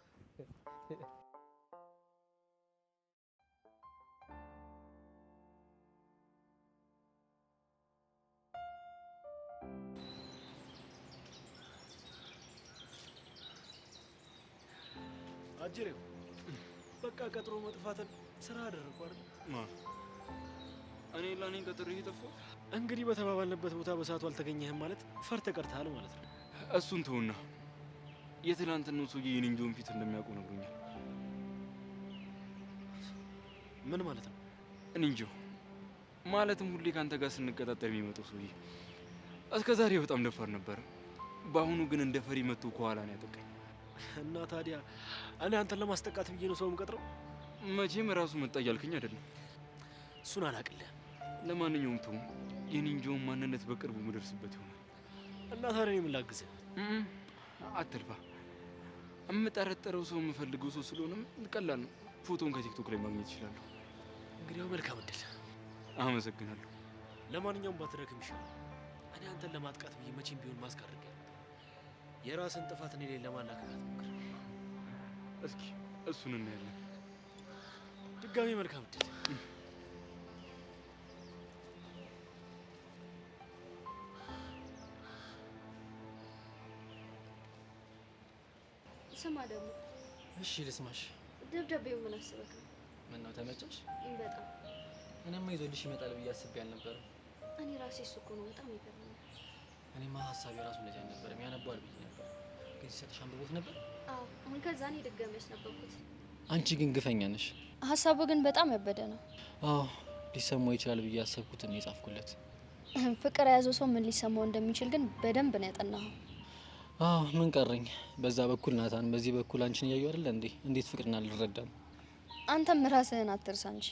አጅሬው በቃ ቀጥሮ መጥፋትን ስራ አደረኩ አይደል? እኔ ላኔን ቀጥሮ እየጠፋሁ እንግዲህ በተባባልንበት ቦታ በሰዓቱ አልተገኘህም ማለት ፈርተህ ቀርተሃል ማለት ነው። እሱን ተውና የትላንትናው ሰውዬ የኒንጆን ፊት እንደሚያውቁ ነግሮኛል። ምን ማለት ነው? ኒንጆ ማለትም ሁሌ ካንተ ጋር ስንቀጣጠር የሚመጣው ሰውዬ እስከ ዛሬ በጣም ደፋር ነበረ። በአሁኑ ግን እንደ ፈሪ መጥቶ ከኋላ ነው ያጠቃኝ። እና ታዲያ እኔ አንተን ለማስጠቃት ብዬ ነው ሰው የምቀጥረው? መቼም ራሱ መጣ እያልከኝ አይደለም። እሱን አላቅልህም። ለማንኛውም ተው፣ የኒንጆውን ማንነት በቅርቡ ምደርስበት ይሆናል። እና ታዲያ እኔ ምን ላግዝህ? አትልፋ። የምጠረጠረው ሰው የምፈልገው ሰው ስለሆነም ቀላል ነው። ፎቶውን ከቲክቶክ ላይ ማግኘት እችላለሁ። እንግዲህ መልካም እድል። አመሰግናለሁ። ለማንኛውም ባትረክም ይሻላል። እኔ አንተን ለማጥቃት ብዬ መቼም ቢሆን ማስቀርቅ የራስን ጥፋት እኔ ላይ ለማላከካት ሞክር። እስኪ እሱን እናያለን። ድጋሜ መልካም እድል። ስማ ደግሞ። እሺ ልስማሽ። ደብዳቤው ምን አስበህ ነው? ምን ነው ተመቸሽ? በጣም እኔማ ይዞልሽ ይመጣል ብዬ አስቤ አልነበረም። እኔ ራሴ እሱ እኮ ነው በጣም ይገርመኛል። እኔማ ሀሳቤ ራሱ እንደዚህ አልነበረም። ያነባል ብዬ ነበር፣ ግን ሲሰጥሽ አንብቦት ነበር? አዎ፣ አሁን ከዛ እኔ ድጋሜ ያስነበብኩት። አንቺ ግን ግፈኛ ነሽ። ሀሳቡ ግን በጣም ያበደ ነው። አዎ ሊሰማው ይችላል ብዬ ያሰብኩትን የጻፍኩለት። ፍቅር የያዘው ሰው ምን ሊሰማው እንደሚችል ግን በደንብ ነው ያጠናኸው። አዎ ምን ቀረኝ? በዛ በኩል ናታን፣ በዚህ በኩል አንቺን እያዩ አይደል እንዴ? እንዴት ፍቅርን አልረዳም? አንተም ራስህን አትርሳ እንጂ።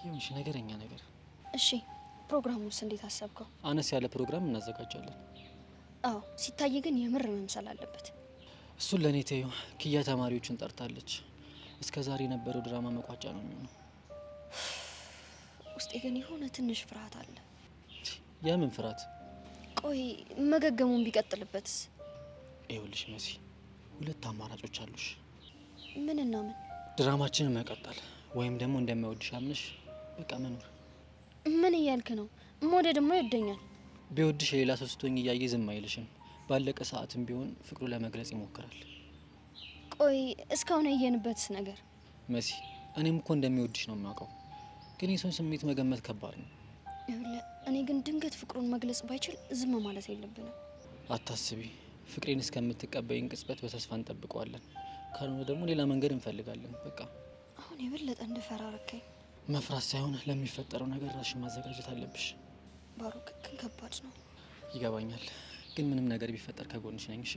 ይሁንሽ ነገረኛ ነገር። እሺ ፕሮግራሙስ እንዴት አሰብከው? አነስ ያለ ፕሮግራም እናዘጋጃለን። አዎ ሲታይ ግን የምር መምሰል አለበት። እሱን ለእኔ ተይው። ኪያ ተማሪዎችን ጠርታለች። እስከ ዛሬ የነበረው ድራማ መቋጫ ነው የሚሆነው። ውስጤ ግን የሆነ ትንሽ ፍርሃት አለ። የምን ፍርሃት? ቆይ መገገሙን ቢቀጥልበትስ? ይኸውልሽ መሲ፣ ሁለት አማራጮች አሉሽ። ምንና ምን? ድራማችንን መቀጠል ወይም ደግሞ እንደማይወድሽ አምነሽ በቃ መኖር። ምን እያልክ ነው? መውደድማ ይወደኛል። ቢወድሽ የሌላ ሰው ስትሆኝ እያየ ዝም አይልሽም። ባለቀ ሰዓትም ቢሆን ፍቅሩ ለመግለጽ ይሞክራል። ቆይ እስካሁን ያየንበትስ ነገር? መሲ፣ እኔም እኮ እንደሚወድሽ ነው የማውቀው፣ ግን የሰውን ስሜት መገመት ከባድ ነው። እኔ ግን ድንገት ፍቅሩን መግለጽ ባይችል ዝም ማለት የለብንም። አታስቢ፣ ፍቅሬን እስከምትቀበይን ቅጽበት በተስፋ እንጠብቀዋለን። ካልሆነ ደግሞ ሌላ መንገድ እንፈልጋለን። በቃ አሁን የበለጠ እንደፈራ አረከኝ። መፍራት ሳይሆን ለሚፈጠረው ነገር ራስሽን ማዘጋጀት አለብሽ። ባሩክ ግን ከባድ ነው። ይገባኛል፣ ግን ምንም ነገር ቢፈጠር ከጎንሽ ነኝ። እሺ?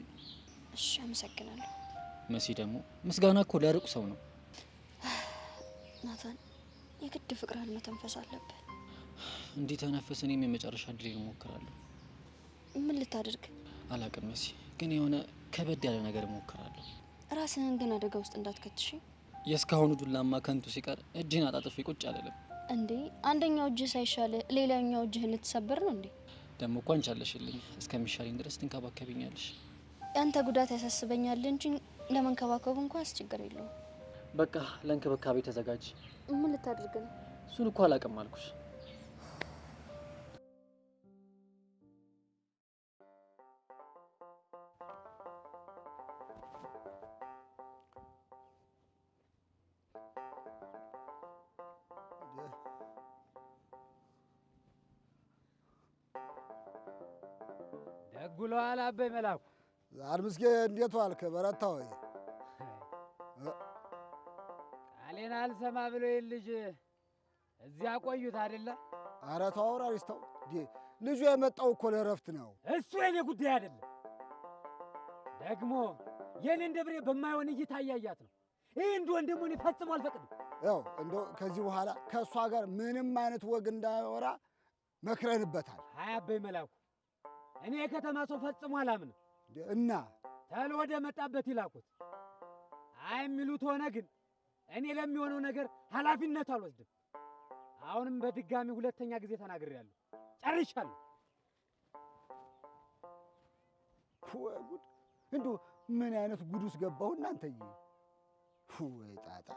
እሺ፣ አመሰግናለሁ። መሲ፣ ደግሞ ምስጋና እኮ ለሩቅ ሰው ነው። ናታን፣ የግድ ፍቅርህን መተንፈስ አለብህ። እንዲህ ተነፈስ፣ እኔም የመጨረሻ ድል እሞክራለሁ። ምን ልታደርግ? አላቅም መሲ፣ ግን የሆነ ከበድ ያለ ነገር እሞክራለሁ። ራስህን ግን አደጋ ውስጥ እንዳትከትሽ። የእስካሁኑ ዱላማ ከንቱ ሲቀር እጅህን አጣጥፌ ቁጭ አልልም። እንዴ አንደኛው እጅህ ሳይሻል ሌላኛው እጅህን ልትሰበር ነው እንዴ? ደግሞ እኮ አንቺ አለሽልኝ፣ እስከሚሻለኝ ድረስ ትንከባከቢኛለሽ። ያንተ ጉዳት ያሳስበኛል እንጂ ለመንከባከቡ እንኳን አስቸግር የለውም። በቃ ለእንክብካቤ ተዘጋጅ። ምን ልታደርግ ነው? እሱን እኮ አላቅም አልኩሽ። ደጉለዋል አበይ መላኩ። ዛር ምስጌ እንዴት ዋልክ? በረታ ወይ? ቃሌን አልሰማ ብሎ ልጅ እዚያ ቆዩት አይደለ? ኧረ ተው አውራሪስ ተው። ልጁ የመጣው እኮ ለእረፍት ነው። እሱ የኔ ጉዳይ አይደለም። ደግሞ የኔን ደብሬ በማይሆን እይታ እያያት ነው። ይሄ እንደሆነ ደግሞ እኔ ፈጽሞ አልፈቅድም። ያው እንደው ከዚህ በኋላ ከእሷ ጋር ምንም አይነት ወግ እንዳያወራ መክረንበታል። አይ አበይ መላኩ፣ እኔ የከተማ ሰው ፈጽሞ አላምንም እና ተሎ ወደ መጣበት ይላኩት። አይ የሚሉት ሆነ ግን እኔ ለሚሆነው ነገር ኃላፊነት አልወስድም። አሁንም በድጋሚ ሁለተኛ ጊዜ ተናግሬያለሁ። ጨርሻለሁ። ወይ ጉድ! እንደው ምን አይነት ጉድ ውስጥ ገባሁ እናንተዬ! ወይ ጣጣ!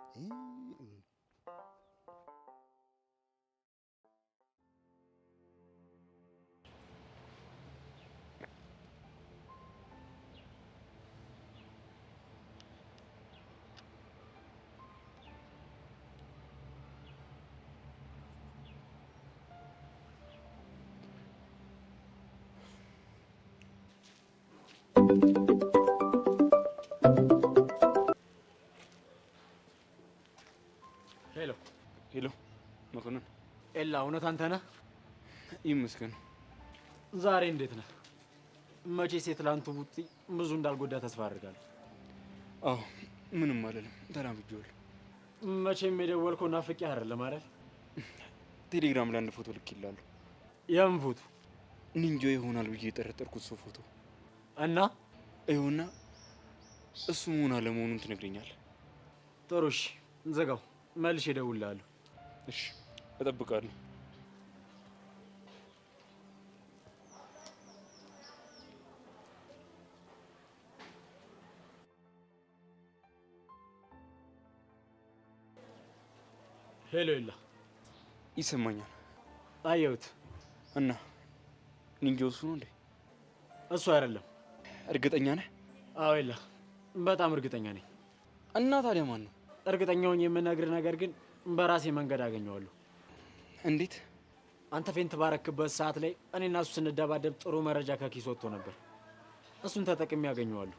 ሄሎ ሄሎ፣ መኮንን። ኤላ፣ እውነት አንተ ነህ? ይመስገን። ዛሬ እንዴት ነህ? መቼ ሴት ላንቱ ቡጢ ብዙ እንዳልጎዳ ተስፋ አድርጋለሁ። አዎ፣ ምንም አልልም፣ ተላምጄዋለሁ። መቼም የደወልከው ናፍቄ አይደለም አይደል? ቴሌግራም ላይ አንድ ፎቶ ልኬልሃለሁ። የምን ፎቶ? ኒንጃ ይሆናል ብዬ የጠረጠርኩት ሰው ፎቶ እና ይኸውና፣ እሱ መሆን አለመሆኑን ትነግረኛለህ? ጥሩ፣ እሺ፣ እንዘጋው። መልሼ እደውልልሃለሁ። እሺ፣ እጠብቃለሁ። ሄሎ ኤላ። ይሰማኛል። አየሁት። እና ኒንጃው እሱ ነው እንዴ? እሱ አይደለም። እርግጠኛ ነህ? አዎ ኤላ፣ በጣም እርግጠኛ ነኝ። እና ታዲያ ማን ነው? እርግጠኛውን የምነግርህ ነገር ግን በራሴ መንገድ አገኘዋለሁ። እንዴት? አንተ ፌንት ባረክበት ሰዓት ላይ እኔና እሱ ስንደባደብ ጥሩ መረጃ ከኪስ ወጥቶ ነበር። እሱን ተጠቅሜ ያገኘዋለሁ።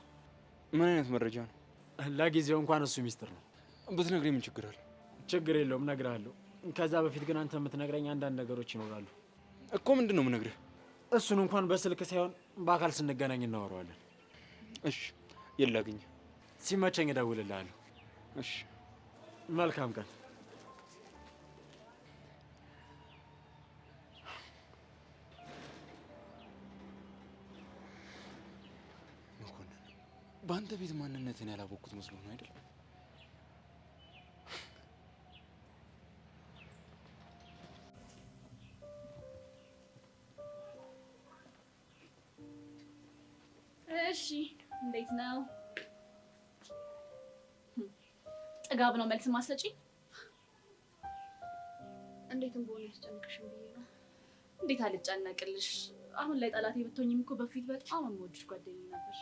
ምን አይነት መረጃ ነው? ለጊዜው እንኳን እሱ ሚስጥር ነው። ብትነግረኝ ምን ችግር አለ? ችግር የለውም፣ እነግርሃለሁ። ከዛ በፊት ግን አንተ የምትነግረኝ አንዳንድ ነገሮች ይኖራሉ እኮ። ምንድን ነው የምነግርህ? እሱን እንኳን በስልክ ሳይሆን በአካል ስንገናኝ እናወራዋለን። እሺ፣ የት ላግኝህ? ሲመቸኝ እደውልልሃለሁ። እሺ፣ መልካም ቀን። መኮንን፣ በአንተ ቤት ማንነትን ያላወቅኩት መስሎ ነው አይደል? እሺ፣ እንዴት ነው? ጥጋብ ነው መልስ ማሰጪ? እንዴትም በሆነ ያስጨንቅሽም ብዬ ነው። እንዴት አልጨነቅልሽ? አሁን ላይ ጠላቴ ብትሆኝም እኮ በፊት በጣም የምወድሽ ጓደኛዬ ነበር።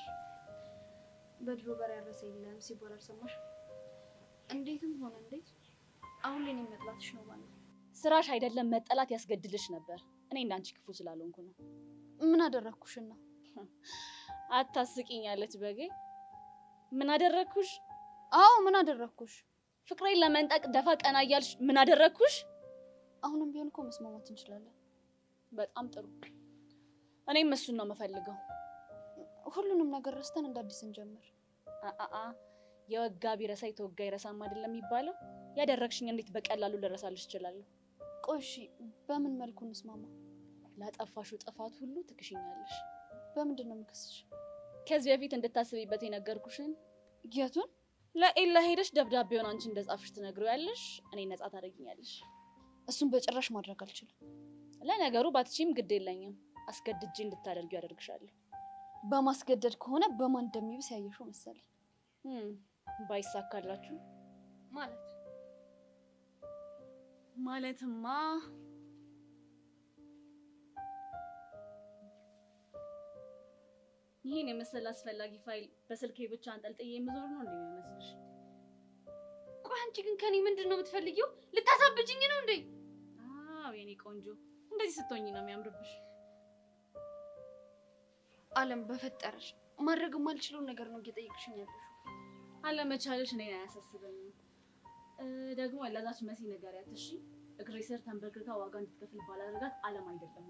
በድሮ በር ያረሰ የለም ሲባል አልሰማሽ? እንዴትም ሆነ እንዴት አሁን ላይ እኔን መጥላትሽ ነው ማለት ነው። ስራሽ አይደለም መጠላት ያስገድልሽ ነበር። እኔ እንዳንቺ ክፉ ስላልሆንኩ ነው። ምን አደረግኩሽና? አታስቂኝ አለች በጌ። ምን አደረግኩሽ? አዎ ምን አደረግኩሽ? ፍቅሬን ለመንጠቅ ደፋ ቀና እያልሽ ምን አደረግኩሽ? አሁንም ቢሆን እኮ መስማማት እንችላለን። በጣም ጥሩ። እኔም እሱን ነው የምፈልገው። ሁሉንም ነገር ረስተን እንደ አዲስ እንጀምር። የወጋ ቢረሳ የተወጋ ይረሳም አይደለም የሚባለው? ያደረግሽኝ እንዴት በቀላሉ ልረሳልሽ እችላለሁ? ቆይ እሺ፣ በምን መልኩ እንስማማ? ላጠፋሽው ጥፋት ሁሉ ትክሽኛለሽ። በምንድን ነው የምክስሽ? ከዚህ በፊት እንድታስቢበት የነገርኩሽን። የቱን? ለኤላ ሄደሽ ደብዳቤውን አንቺ እንደጻፍሽ ትነግሪያለሽ፣ እኔ ነጻ ታደርጊኛለሽ። እሱን በጭራሽ ማድረግ አልችልም። ለነገሩ ባትችይም ግድ የለኝም፣ አስገድጄ እንድታደርጊው ያደርግሻለሁ። በማስገደድ ከሆነ በማን እንደሚብስ ያየሽው መሰለኝ። ባይሳካላችሁ ማለትማ ይሄን የመሰለ አስፈላጊ ፋይል በስልኬ ብቻ አንጠልጥዬ የምዞር ነው እንደሚመስልሽ? ቆይ አንቺ ግን ከኔ ምንድን ነው የምትፈልጊው? ልታሳብጅኝ ነው እንዴ? አዎ የኔ ቆንጆ፣ እንደዚህ ስትሆኚ ነው የሚያምርብሽ። አለም በፈጠረሽ ማድረግ የማልችለውን ነገር ነው እየጠየቅሽኝ ያለሽው። አለመቻልሽ እኔን አያሳስበኝም። ደግሞ ለዛች መሲ ንገሪያት እሺ። እግሬ ስር ተንበርክካ ዋጋ እንድትከፍል ባላደርጋት አለም አይደለም።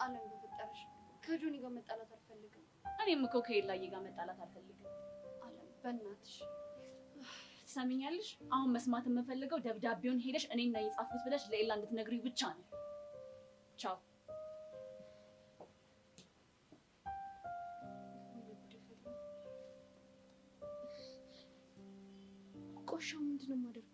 አለም በፈጠረሽ ከጆኒ ጋር መጣላት አልፈልግም። እኔም እኮ ከኤላዬ ጋር መጣላት አልፈልግም። አለም በእናትሽ ትሰሚኛለሽ? አሁን መስማት የምፈልገው ደብዳቤውን ሄደሽ እኔና የጻፍኩት ብለሽ ለኤላ እንድትነግሪው ብቻ ነው። ቻው። ቆሻው ምንድን ነው የማደርገው?